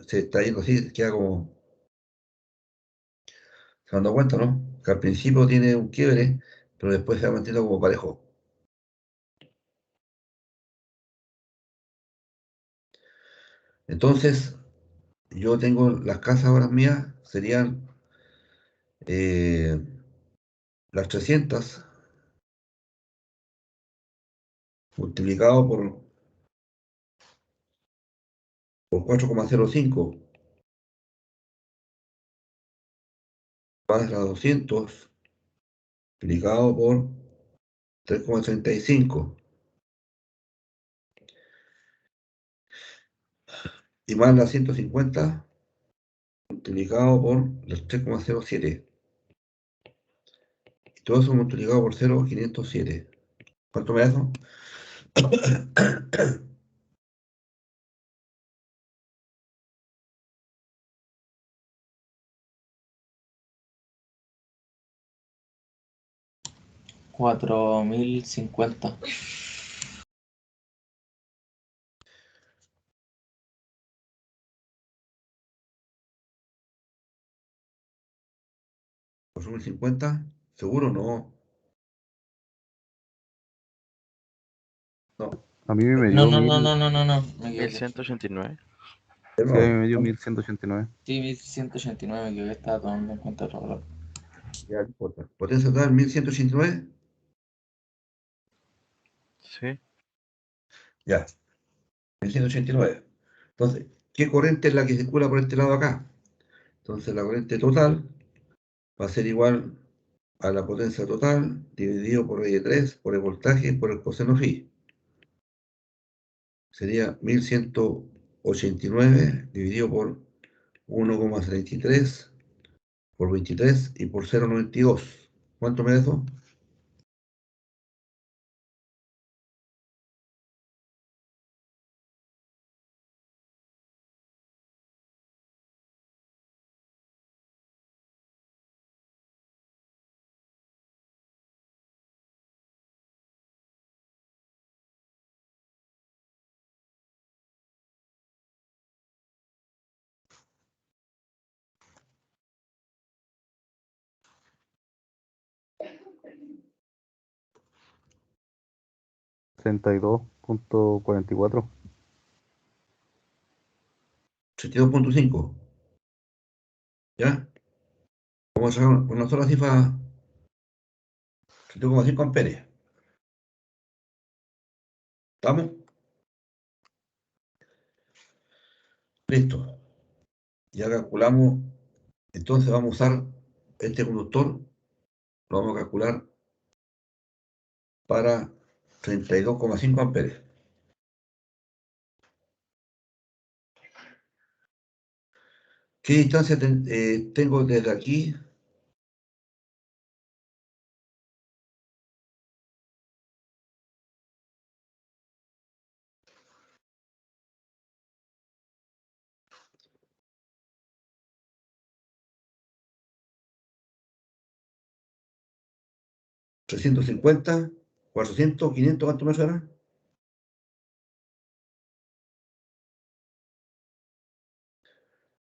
A: se está yendo así, queda como, se dan cuenta, ¿no? Que al principio tiene un quiebre, pero después se va manteniendo como parejo. Entonces, yo tengo las casas ahora mías, serían eh, las 300 multiplicado por 4,05 más las 200 multiplicado por 3,35 y más las 150 multiplicado por los 3,07. Y todo eso multiplicado por 0,507. ¿Cuánto me da eso?
D: 4050.
A: ¿4,050? ¿Seguro? No. No.
C: A mí me
D: No,
C: dio
D: no, no,
C: 1000,
D: no, no, no, no, me equivoqué.
F: 1189.
A: De
C: sí, a mí
A: nuevo.
C: me dio 1189.
D: Sí, 1189, me equivoqué, estaba tomando en cuenta otro valor.
A: Ya, no importa. Potencia total 1189.
F: Sí.
A: Ya, 1189. Entonces, ¿qué corriente es la que circula por este lado acá? Entonces, la corriente total va a ser igual a la potencia total dividido por I de 3 por el voltaje por el coseno phi. Sería 1189 dividido por 1,33 por 23 y por 0,92. ¿Cuánto me da eso?
C: $32.44.
A: 82,5. ¿Ya? Vamos a sacar una sola cifra, 32,5 amperes. ¿Estamos? Listo. Ya calculamos. Entonces vamos a usar este conductor, lo vamos a calcular para 32,5 amperes. ¿Qué distancia tengo desde aquí? ¿350? ¿400? ¿500? ¿Cuánto me suena?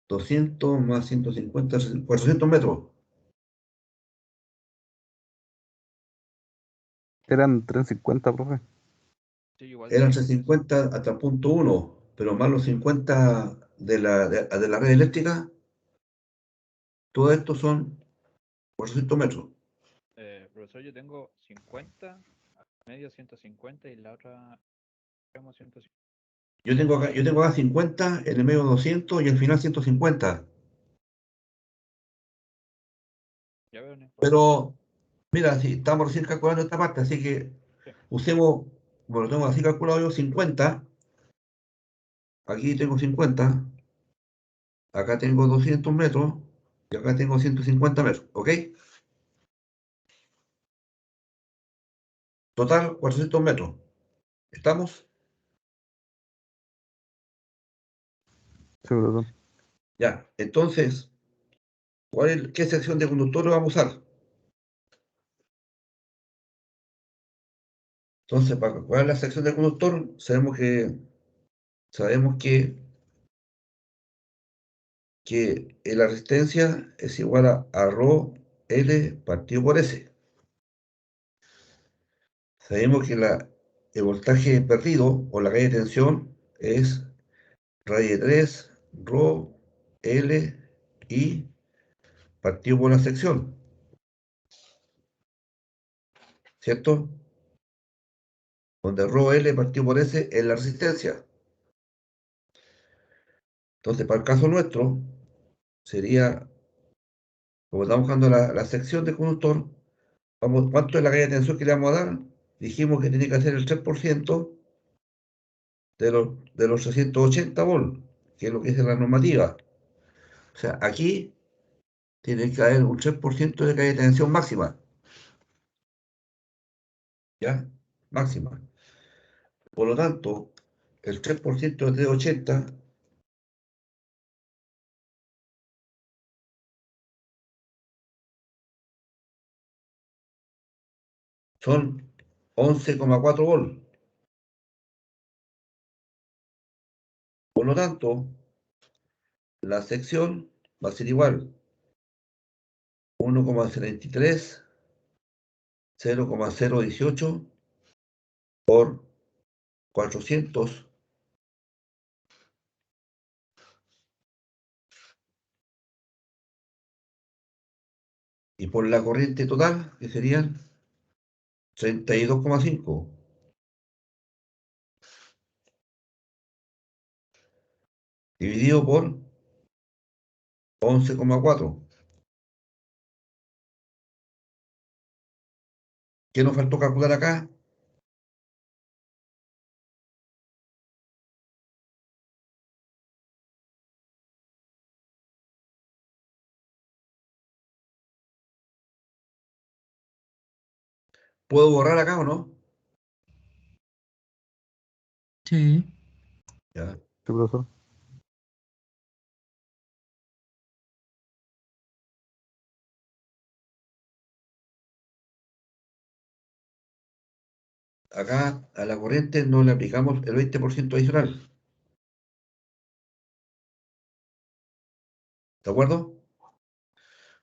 A: 200 más 150, 400 metros.
C: Eran 350, profe.
E: Sí, igual
A: Eran
E: tenía eso.
A: 350 hasta el punto 1, pero más los 50 de la red eléctrica, todo esto son 400 metros.
E: Profesor, yo tengo 50, medio 150 y la otra tenemos 150.
A: Yo tengo acá 50, en el medio 200 y al final 150.
E: Ya veo, no importa.
A: Pero, mira, si estamos recién calculando esta parte, así que
E: Sí.
A: usemos, bueno, tengo así calculado yo 50, aquí tengo 50, acá tengo 200 metros y acá tengo 150 metros, ¿ok? Total, 400 metros. ¿Estamos?
C: Sí, profesor.
A: Ya. Entonces, ¿qué sección de conductor vamos a usar? Entonces, para calcular la sección de conductor, sabemos que la resistencia es igual a ρ L partido por S. Sabemos que el voltaje perdido o la caída de tensión es raíz de 3 ρ L I partido por la sección, ¿cierto? Donde ρ L partido por S es la resistencia. Entonces, para el caso nuestro, sería, como estamos buscando la sección de conductor, ¿cuánto es la caída de tensión que le vamos a dar? Dijimos que tiene que ser el 3% de los 680 volts, que es lo que dice la normativa. O sea, aquí tiene que haber un 3% de caída de tensión máxima, ¿ya? Máxima. Por lo tanto, el 3% de 80 son 11,4 volts. Por lo tanto, la sección va a ser igual 1,73, 0,018 por 400 y por la corriente total, que serían 32,5 dividido por 11,4. ¿Qué nos faltó calcular acá? ¿Puedo borrar acá o no?
B: Sí.
A: Ya.
C: Sí, profesor.
A: Acá a la corriente no le aplicamos el 20% adicional. ¿De acuerdo?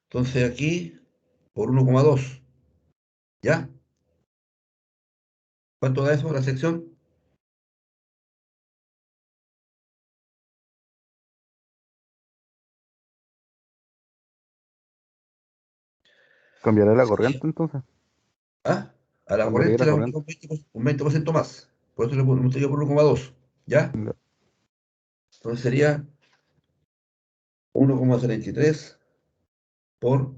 A: Entonces aquí, por 1,2. ¿Ya? ¿Cuánto da eso la sección?
C: ¿Cambiaré la
A: Sería,
C: corriente entonces?
A: ¿ah? A la
C: ¿Cambiaría
A: corriente
C: la
A: le
C: corriente?
A: aplicamos un 20% más. Por eso le multiplico por 1,2. ¿Ya?
C: Ya.
A: Entonces sería 1,033 por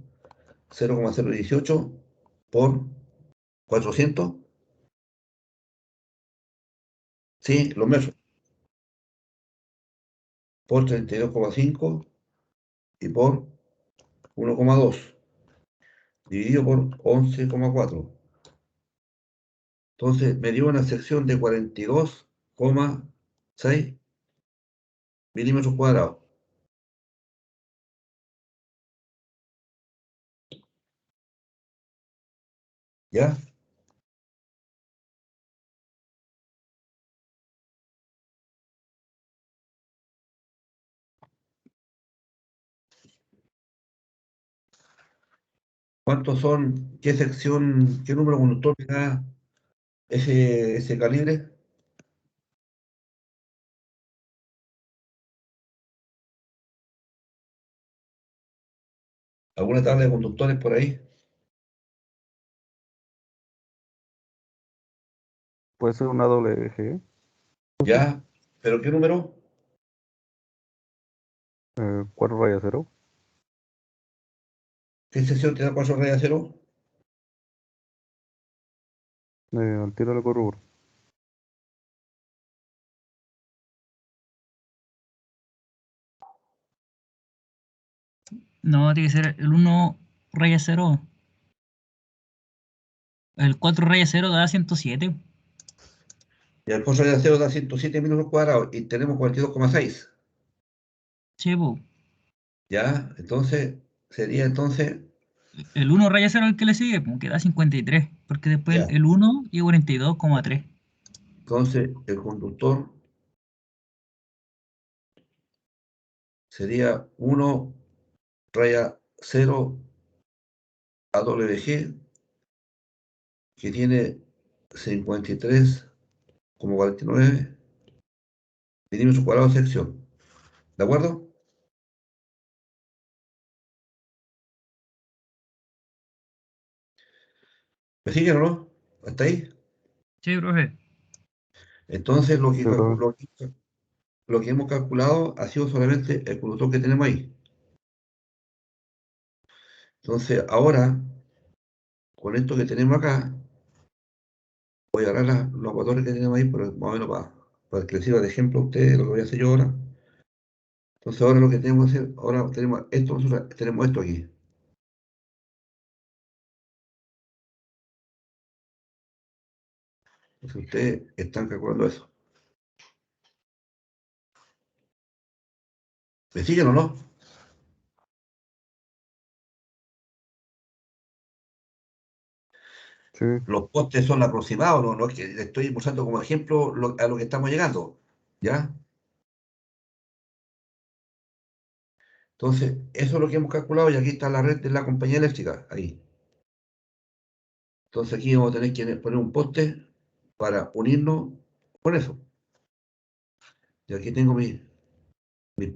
A: 0,018 por 400. Sí, los metros. Por 32,5 y por 1,2 dividido por 11,4. Entonces me dio una sección de 42,6 milímetros cuadrados. ¿Ya? ¿Cuántos son? ¿Qué sección, qué número conductor me da ese calibre? ¿Alguna tabla de conductores por ahí?
C: Puede ser una WG,
A: ¿Ya? ¿Pero qué número?
C: 4 raya 0.
A: ¿Qué sección te da 4 rayas 0?
C: Al tiro le corro.
B: No, tiene que ser el 1 raya 0. El 4 raya 0 da 107.
A: Y el 4 rayas 0 da 107 milímetros cuadrados y tenemos 42,6.
B: Sí, po.
A: ¿Ya? Entonces, sería entonces,
B: El 1 raya 0 el que le sigue, pues, que da 53. Porque después
A: ya.
B: el 1 y 42,3.
A: Entonces, el conductor sería 1 raya 0 AWG, que tiene 53,49 milímetros cuadrados de sección. ¿De acuerdo? ¿Me siguen o no? ¿Hasta ahí?
B: Sí, profe.
A: Entonces,
C: Sí, profe.
A: lo que hemos calculado ha sido solamente el conductor que tenemos ahí. Entonces, ahora, con esto que tenemos acá, voy a agarrar los valores que tenemos ahí, pero más o menos para que les sirva de ejemplo a ustedes lo que voy a hacer yo ahora. Entonces, ahora lo que tenemos que hacer, ahora tenemos esto, nosotros tenemos esto aquí. Entonces, ustedes están calculando eso. ¿Me siguen o no?
C: Sí,
A: Los postes son aproximados, no es que le estoy mostrando como ejemplo a lo que estamos llegando. ¿Ya? Entonces, eso es lo que hemos calculado y aquí está la red de la compañía eléctrica, ahí. Entonces aquí vamos a tener que poner un poste para unirnos con eso. Y aquí tengo mi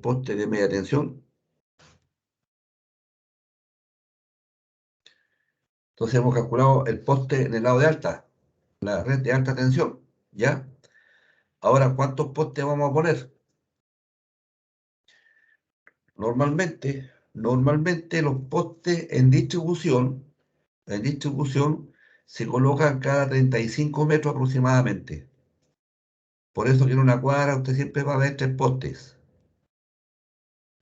A: poste de media tensión. Entonces hemos calculado el poste en el lado de alta, la red de alta tensión. ¿Ya? Ahora, ¿cuántos postes vamos a poner? Normalmente los postes en distribución se colocan cada 35 metros aproximadamente. Por eso que en una cuadra usted siempre va a ver 3 postes.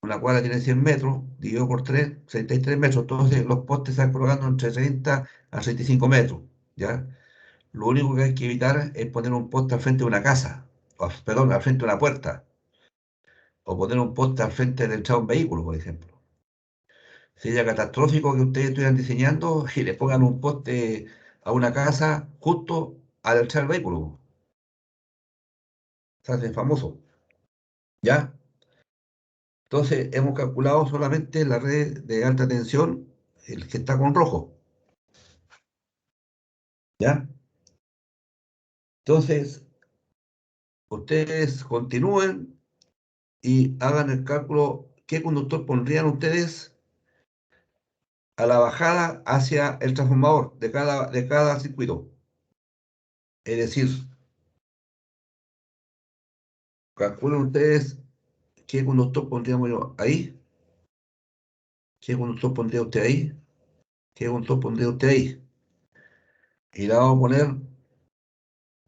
A: Una cuadra tiene 100 metros, dividido por 3, 63 metros. Entonces los postes se van colocando entre 30 a 35 metros. ¿ya? Lo único que hay que evitar es poner un poste al frente de una casa, perdón, al frente de una puerta, o poner un poste al frente del entrada de un vehículo, por ejemplo. Sería catastrófico que ustedes estuvieran diseñando y le pongan un poste a una casa justo al entrar el vehículo. Se hace famoso, ¿ya? Entonces, hemos calculado solamente la red de alta tensión, el que está con rojo, ¿ya? Entonces, ustedes continúen y hagan el cálculo, ¿qué conductor pondrían ustedes a la bajada hacia el transformador de cada circuito? Es decir, calculen ustedes qué conductor pondríamos yo ahí, qué conductor pondría usted ahí, qué conductor pondría usted ahí. Y le vamos a poner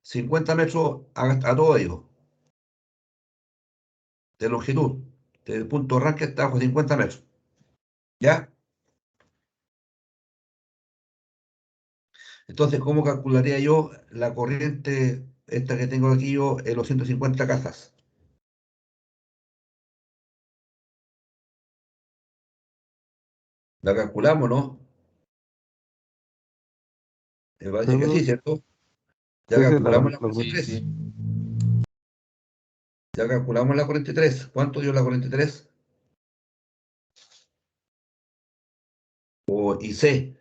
A: 50 metros a todo ello, de longitud, desde el punto de arranque hasta abajo, 50 metros. ¿Ya? Entonces, ¿cómo calcularía yo la corriente, esta que tengo aquí yo, en los 150 casas? ¿La calculamos, no? Me parece que sí, ¿cierto? Ya
C: Sí, sí,
A: calculamos la
D: Sí,
A: 43.
D: sí.
A: Ya calculamos la 43. ¿Cuánto dio la 43? Y C.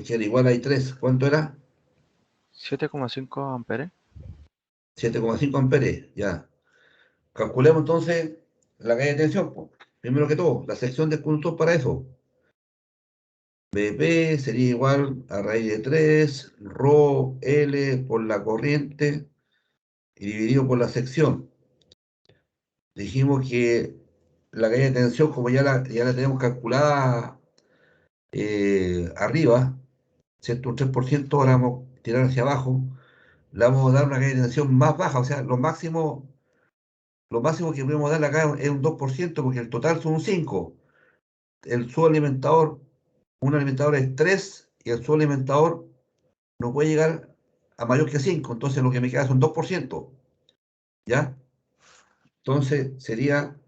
A: Que era igual a I3. ¿Cuánto era?
F: 7,5 amperes.
A: 7,5 amperes. Ya. Calculemos entonces la caída de tensión, po. Primero que todo, la sección de conductor para eso. BP sería igual a raíz de 3, ρ L por la corriente y dividido por la sección. Dijimos que la caída de tensión, como ya la tenemos calculada arriba, ¿cierto? Un 3%, ahora vamos a tirar hacia abajo, le vamos a dar una caída de tensión más baja, o sea, lo máximo que podemos darle acá es un 2%, porque el total son un 5%. El subalimentador, un alimentador es 3 y el subalimentador no puede llegar a mayor que 5, entonces lo que me queda son 2%, ¿ya? Entonces sería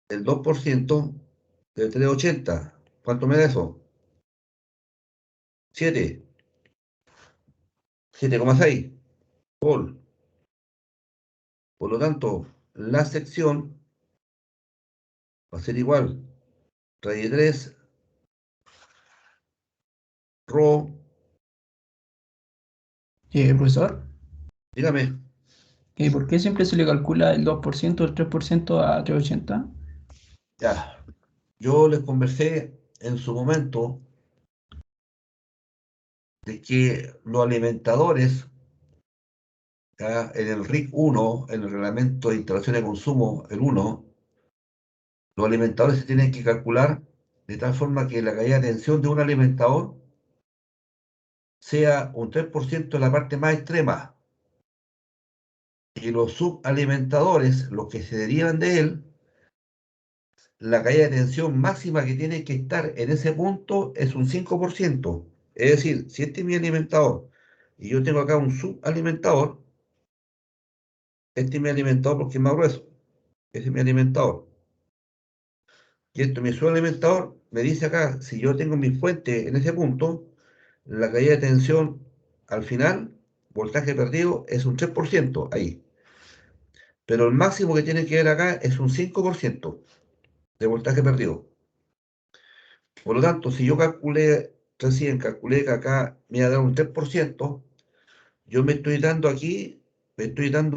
A: el 2% de 380. ¿Cuánto me da eso? 7, 7,6 volt. Por lo tanto, la sección va a ser igual. Raíz de 3, ρ,
G: Profesor,
A: dígame.
G: ¿por qué siempre se le calcula el 2% o el 3% a 380?
A: Ya, yo les conversé en su momento de que los alimentadores, ya, en el RIC 1, en el Reglamento de Instalación de Consumo, el 1, los alimentadores se tienen que calcular de tal forma que la caída de tensión de un alimentador sea un 3% en la parte más extrema, y los subalimentadores, los que se derivan de él, la caída de tensión máxima que tiene que estar en ese punto es un 5%. Es decir, si este es mi alimentador y yo tengo acá un subalimentador, este es mi alimentador porque es más grueso, ese es mi alimentador. Y esto, mi subalimentador, me dice acá, si yo tengo mi fuente en ese punto, la caída de tensión al final, voltaje perdido, es un 3% ahí. Pero el máximo que tiene que ver acá es un 5% de voltaje perdido. Por lo tanto, si yo calculé que acá me iba a dar un 3%, yo me estoy dando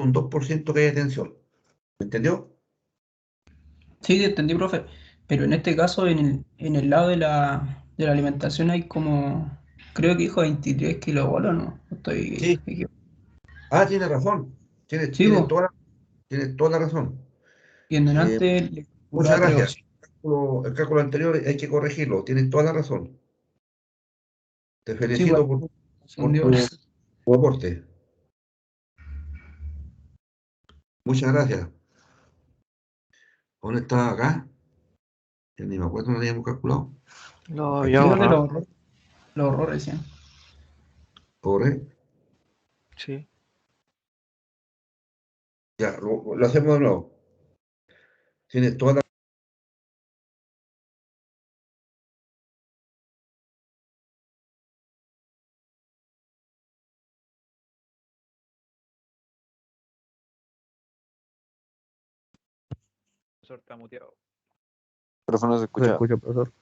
A: un 2% que hay de tensión. ¿Me entendió?
G: Sí, entendí, profe. Pero en este caso, en el lado de la alimentación hay como, creo que dijo 23 kilovolts, ¿no? Estoy
A: Sí.
G: equivocado.
A: Ah, tiene razón. Tiene,
G: Sí,
A: tiene
G: vos.
A: toda, tiene toda la razón.
G: Y en
A: Eh,
G: delante le
A: muchas
G: calculaba
A: gracias.
G: 380.
A: El cálculo anterior hay que corregirlo. Tienes toda la razón. Te
G: Sí, pues,
A: felicito por
G: confundió ahora.
A: tu aporte. Muchas gracias. ¿Dónde está acá? Ya ni me acuerdo, no habíamos calculado.
F: Lo
A: Aquí
F: había
G: Creo que
F: borrado.
G: lo borró recién.
A: corre.
F: Sí.
A: Ya, lo hacemos de nuevo. Tienes toda la...
E: Profesor está muteado.
H: Pero no se
C: Se
H: escucha.
C: escucha, profesor.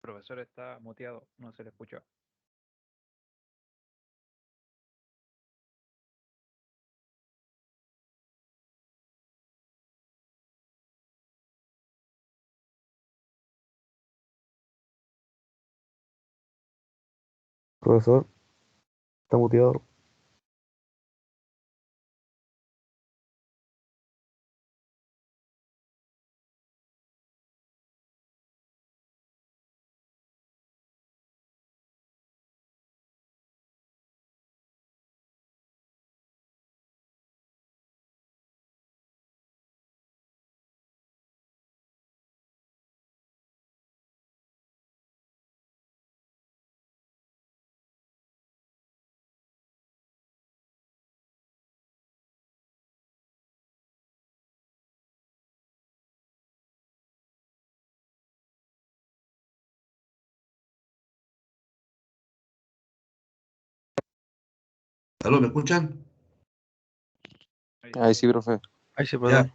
E: El profesor está muteado, no se le escucha.
C: Profesor, está muteado.
A: ¿Aló, me escuchan?
E: Ahí
H: Ahí
E: sí.
H: sí, profe.
F: Ahí sí,
A: Ya,
F: profe.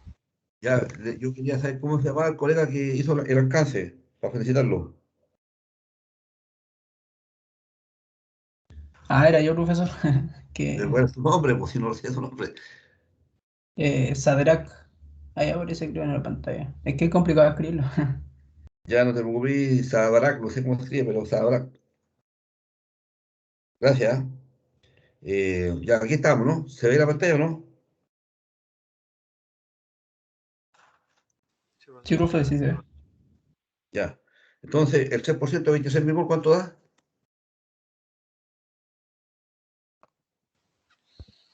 A: ya, yo quería saber cómo se llamaba el colega que hizo el alcance, para felicitarlo.
G: Ah, era yo, profesor. Que
A: ¿Cuál es su nombre? Pues si no lo sé su nombre.
G: Sadrac. Ahí aparece, creo, en la pantalla. Es que es complicado escribirlo.
A: Ya no te preocupes, Sabarak, no sé cómo se escribe, pero Sabarak. Gracias. Ya, aquí estamos, ¿no? ¿Se ve la pantalla o no?
F: Sí,
G: Sí,
F: profesor.
G: profe, sí se ve.
A: Ya. Entonces, el 3% de 26.000, ¿cuánto da?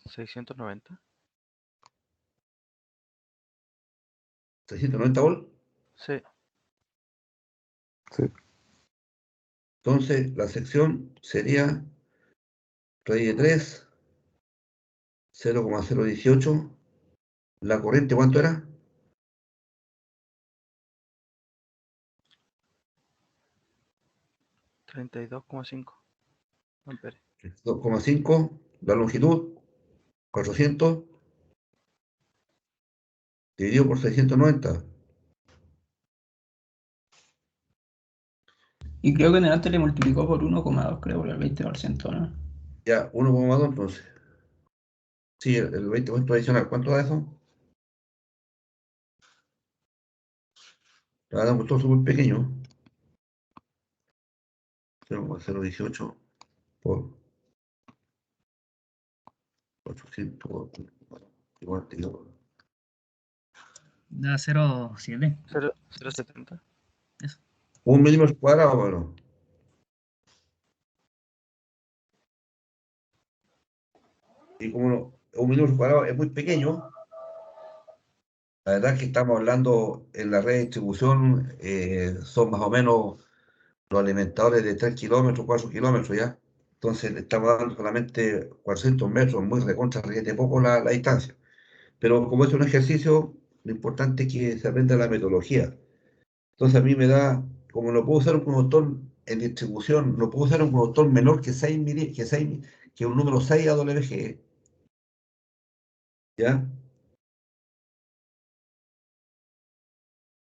F: 690.
A: 690 volt.
F: Sí.
C: Sí.
A: Entonces, la sección sería rey de 3, 0,018. La corriente, ¿cuánto era?
F: 32,5 amperes.
A: 2,5. La longitud, 400, dividido por 690.
G: Y creo que en delante le multiplicó por 1,2, creo, por el 20%, ¿no?
A: Ya, 1,2 entonces. Sí, el 20% adicional. ¿Cuánto da eso? Le va a dar un motor súper pequeño. 0,018 por 800. Igual, digo,
B: Da 0,7.
F: 0,70.
B: Eso.
A: 1 milímetro cuadrado, bueno. Y como 1 milímetro cuadrado es muy pequeño, la verdad es que estamos hablando en la red de distribución, son más o menos los alimentadores de 3 kilómetros, 4 kilómetros ya. Entonces le estamos dando solamente 400 metros, muy recontra, requete poco la distancia. Pero como es un ejercicio, lo importante es que se aprenda la metodología. Entonces a mí me da, como no puedo usar un conductor en distribución, no puedo usar un conductor menor que 6 que un número 6 AWG, ¿ya?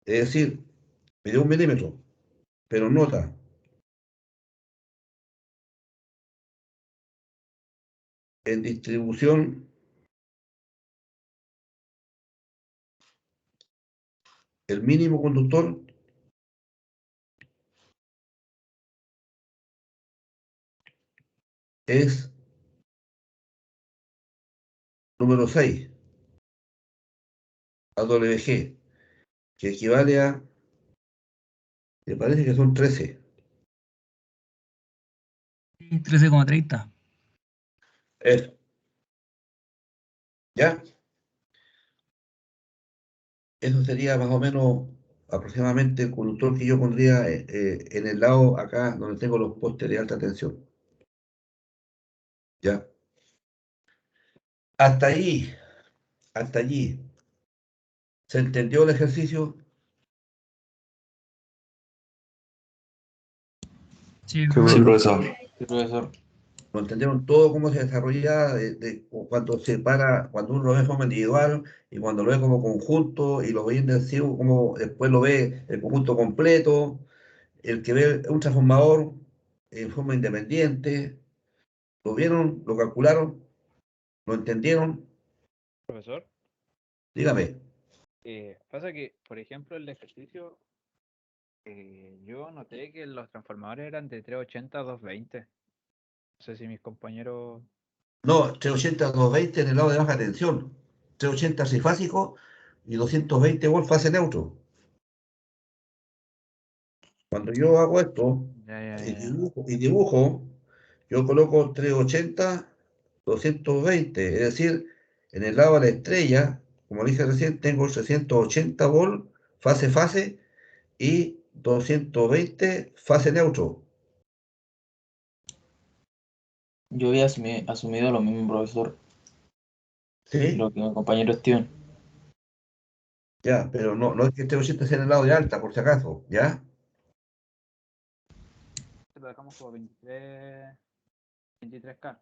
A: Es decir, me dio 1 milímetro, pero nota, en distribución, el mínimo conductor es número 6, AWG, que equivale a, me parece que son 13.
B: Sí, 13,30.
A: Eso, ¿ya? Eso sería más o menos aproximadamente el conductor que yo pondría en el lado acá donde tengo los postes de alta tensión. ¿Ya? Hasta allí, hasta allí. ¿Se entendió el ejercicio?
B: Sí,
C: Sí,
B: profe.
H: Sí,
C: profesor.
H: profesor.
D: Sí, profesor.
A: ¿Lo entendieron todo cómo se desarrolla cuando se para, cuando uno lo ve de forma individual y cuando lo ve como conjunto y lo ve intensivo, como después lo ve el conjunto completo, el que ve un transformador en forma independiente? ¿Lo vieron? ¿Lo calcularon? ¿Lo entendieron?
E: Profesor,
A: Dígame.
E: pasa que, por ejemplo, el ejercicio, yo noté que los transformadores eran de 380 a 220. No sé si mis compañeros...
A: No, 380 220 en el lado de baja tensión, 380 trifásico y 220 volt fase neutro. Cuando yo hago esto
E: Ya, ya,
A: y
E: ya, ya.
A: dibujo, yo coloco 380, 220, es decir, en el lado de la estrella, como dije recién, tengo 380 volt fase y 220 fase neutro.
D: Yo había asumido lo mismo, profesor,
A: ¿Sí?
D: lo que mi compañero Steven.
A: Ya, pero no es que 380 sea en el lado de alta, por si acaso, ¿ya?
E: Lo dejamos como 23K.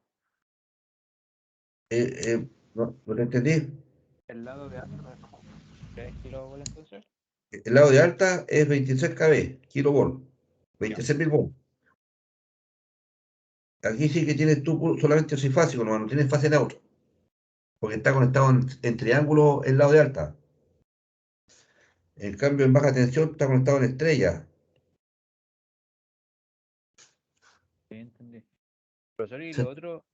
A: No te entendí.
E: El lado de alta lo dejamos como 3 kilovolts entonces.
A: El lado de alta es 23 kV, kilovolt,
E: Ya.
A: 26.000 volts. Aquí sí que tienes tú solamente trifásico, no tienes fase neutro, porque está conectado en triángulo el lado de alta. En cambio, en baja tensión está conectado en estrella.
E: Sí, entendí. Profesor, y
A: Se-
E: lo otro,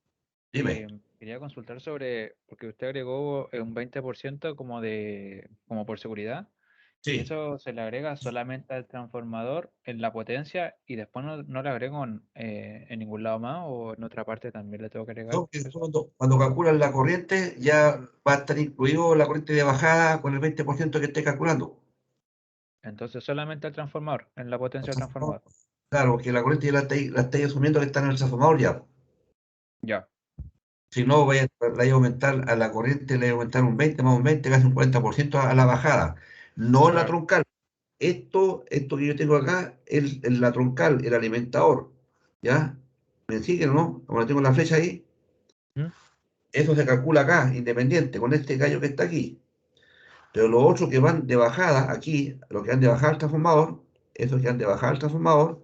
A: Dime.
E: quería consultar sobre, porque usted agregó un 20% como por seguridad, y
A: Sí.
E: eso se le agrega solamente al transformador en la potencia y después no le agrego en ningún lado más o en otra parte también le tengo que agregar
A: No, que
E: eso.
A: cuando calculan la corriente, ya va a estar incluido la corriente de bajada con el 20% que esté calculando.
E: Entonces solamente el transformador, en la potencia del transformador.
A: Claro, que la corriente ya la estáis asumiendo que está en el transformador ya.
E: Ya,
A: Si no, vaya a aumentar a la corriente, le vaya a aumentar un 20 más un 20, casi un 40% a la bajada. No en la
E: claro.
A: troncal. Esto que yo tengo acá es la troncal, el alimentador. ¿Ya? ¿Me siguen o no? Como tengo la flecha ahí,
E: ¿Mm?
A: eso se calcula acá, independiente, con este gallo que está aquí. Pero los otros que van de bajada aquí, los que van de bajada al transformador, esos que van de bajada al transformador,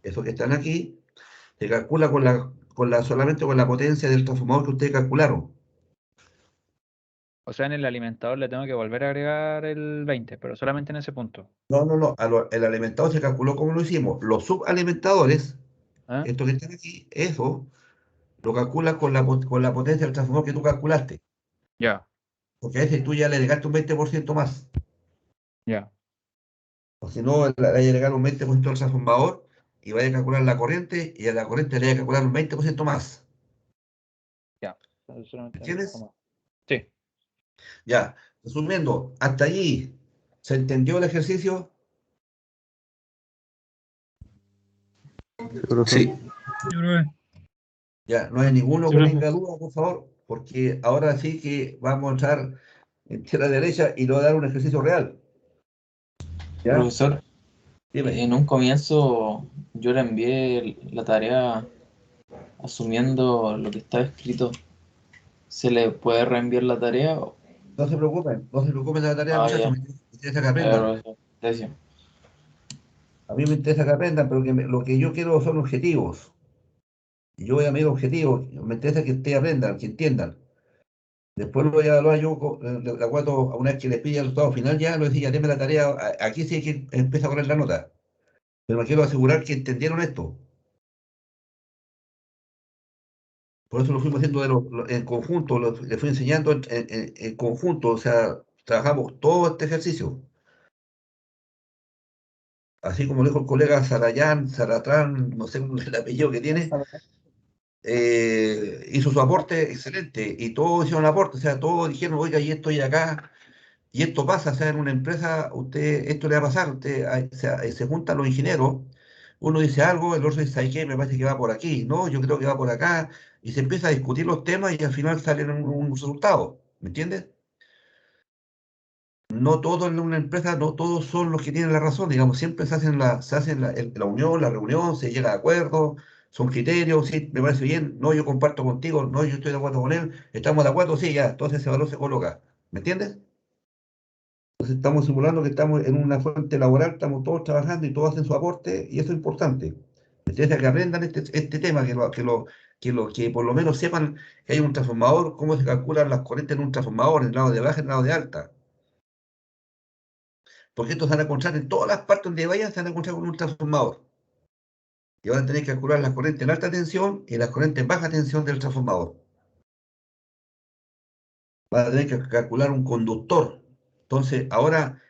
A: esos que están aquí, se calcula solamente con la potencia del transformador que ustedes calcularon.
E: O sea, en el alimentador le tengo que volver a agregar el 20, pero solamente en ese punto.
A: No. El alimentador se calculó como lo hicimos. Los subalimentadores,
E: ¿Ah?
A: estos que están aquí, eso lo calculas con la potencia del transformador que tú calculaste.
E: Ya,
A: Porque a ese tú ya le agregaste un 20% más.
E: ya,
A: O si no, le hay que agregar un 20% al transformador y vaya a calcular la corriente y a la corriente le hay que calcular un 20% más.
E: ya. Entonces, solamente el
A: ¿Entiendes?
E: transformador. Sí,
A: Ya. Resumiendo, hasta allí, ¿se entendió el ejercicio?
C: Sí, profesor.
H: Sí.
B: Sí, profe.
A: Ya, no hay ninguno
D: Sí,
A: que
D: profe.
A: tenga duda, por favor, porque ahora sí que vamos a entrar en tierra derecha y le voy a dar un ejercicio real. ¿Ya?
D: Profesor,
A: Dime.
D: en un comienzo yo le envié la tarea asumiendo lo que estaba escrito. ¿Se le puede reenviar la tarea?
A: No se preocupen de la tarea,
D: Ah,
A: muchachos,
D: ya,
A: me interesa que
D: ya,
A: aprendan.
D: profesor. Gracias.
A: A mí me interesa que aprendan, pero lo que yo quiero son objetivos. Y yo voy a medir objetivos. Me interesa que ustedes aprendan, que entiendan. Después lo voy a evaluar yo, de acuerdo a una vez que les pida el resultado final, ya lo decía, denme la tarea. Aquí sí que empieza a poner la nota. Pero me quiero asegurar que entendieron esto. Por eso lo fuimos haciendo en conjunto, le fui enseñando en conjunto, o sea, trabajamos todo este ejercicio. Así como lo dijo el colega Saratrán, no sé el apellido que tiene, hizo su aporte excelente y todos hicieron aporte, o sea, todos dijeron, oiga, y esto y acá, y esto pasa, o sea, en una empresa, usted, esto le va a pasar, o sea, se juntan los ingenieros, uno dice algo, el otro dice, ¿sabes qué? Me parece que va por aquí, no, yo creo que va por acá, y se empieza a discutir los temas y al final salen un resultado, ¿me entiendes? No todos en una empresa, no todos son los que tienen la razón, digamos, siempre se hacen la unión, la reunión, se llega a acuerdos, son criterios, sí, me parece bien, no, yo comparto contigo, no, yo estoy de acuerdo con él, estamos de acuerdo, sí, ya, entonces ese valor se coloca, ¿me entiendes? Entonces estamos simulando que estamos en una fuente laboral, estamos todos trabajando y todos hacen su aporte, y eso es importante. Me interesa que aprendan este tema, que por lo menos sepan que hay un transformador, cómo se calculan las corrientes en un transformador, en el lado de baja y en el lado de alta. Porque estos se van a encontrar en todas las partes donde vayan, se van a encontrar con un transformador. Y van a tener que calcular las corrientes en alta tensión y las corrientes en baja tensión del transformador. Van a tener que calcular un conductor. Entonces, ahora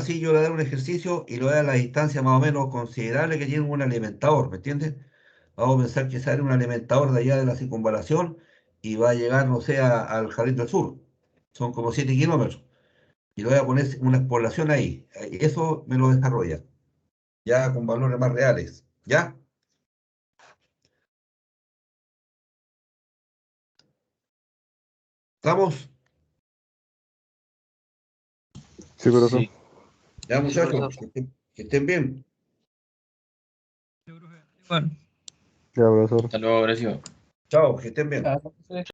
A: sí yo le voy a dar un ejercicio y le voy a dar la distancia más o menos considerable que tiene un alimentador, ¿me entiendes? Vamos a pensar que sale un alimentador de allá de la circunvalación y va a llegar, no sé, al Jardín del Sur. Son como 7 kilómetros. Y le voy a poner una población ahí. Eso me lo desarrolla. Ya con valores más reales. ¿Ya? ¿Estamos?
C: Sí, profesor.
D: Sí.
A: Ya,
F: Sí,
A: muchachos,
F: profesor.
A: que estén bien.
B: Bueno.
C: Ya, profesor.
D: Hasta luego, Horacio.
A: Chao, que estén bien.
G: Ah,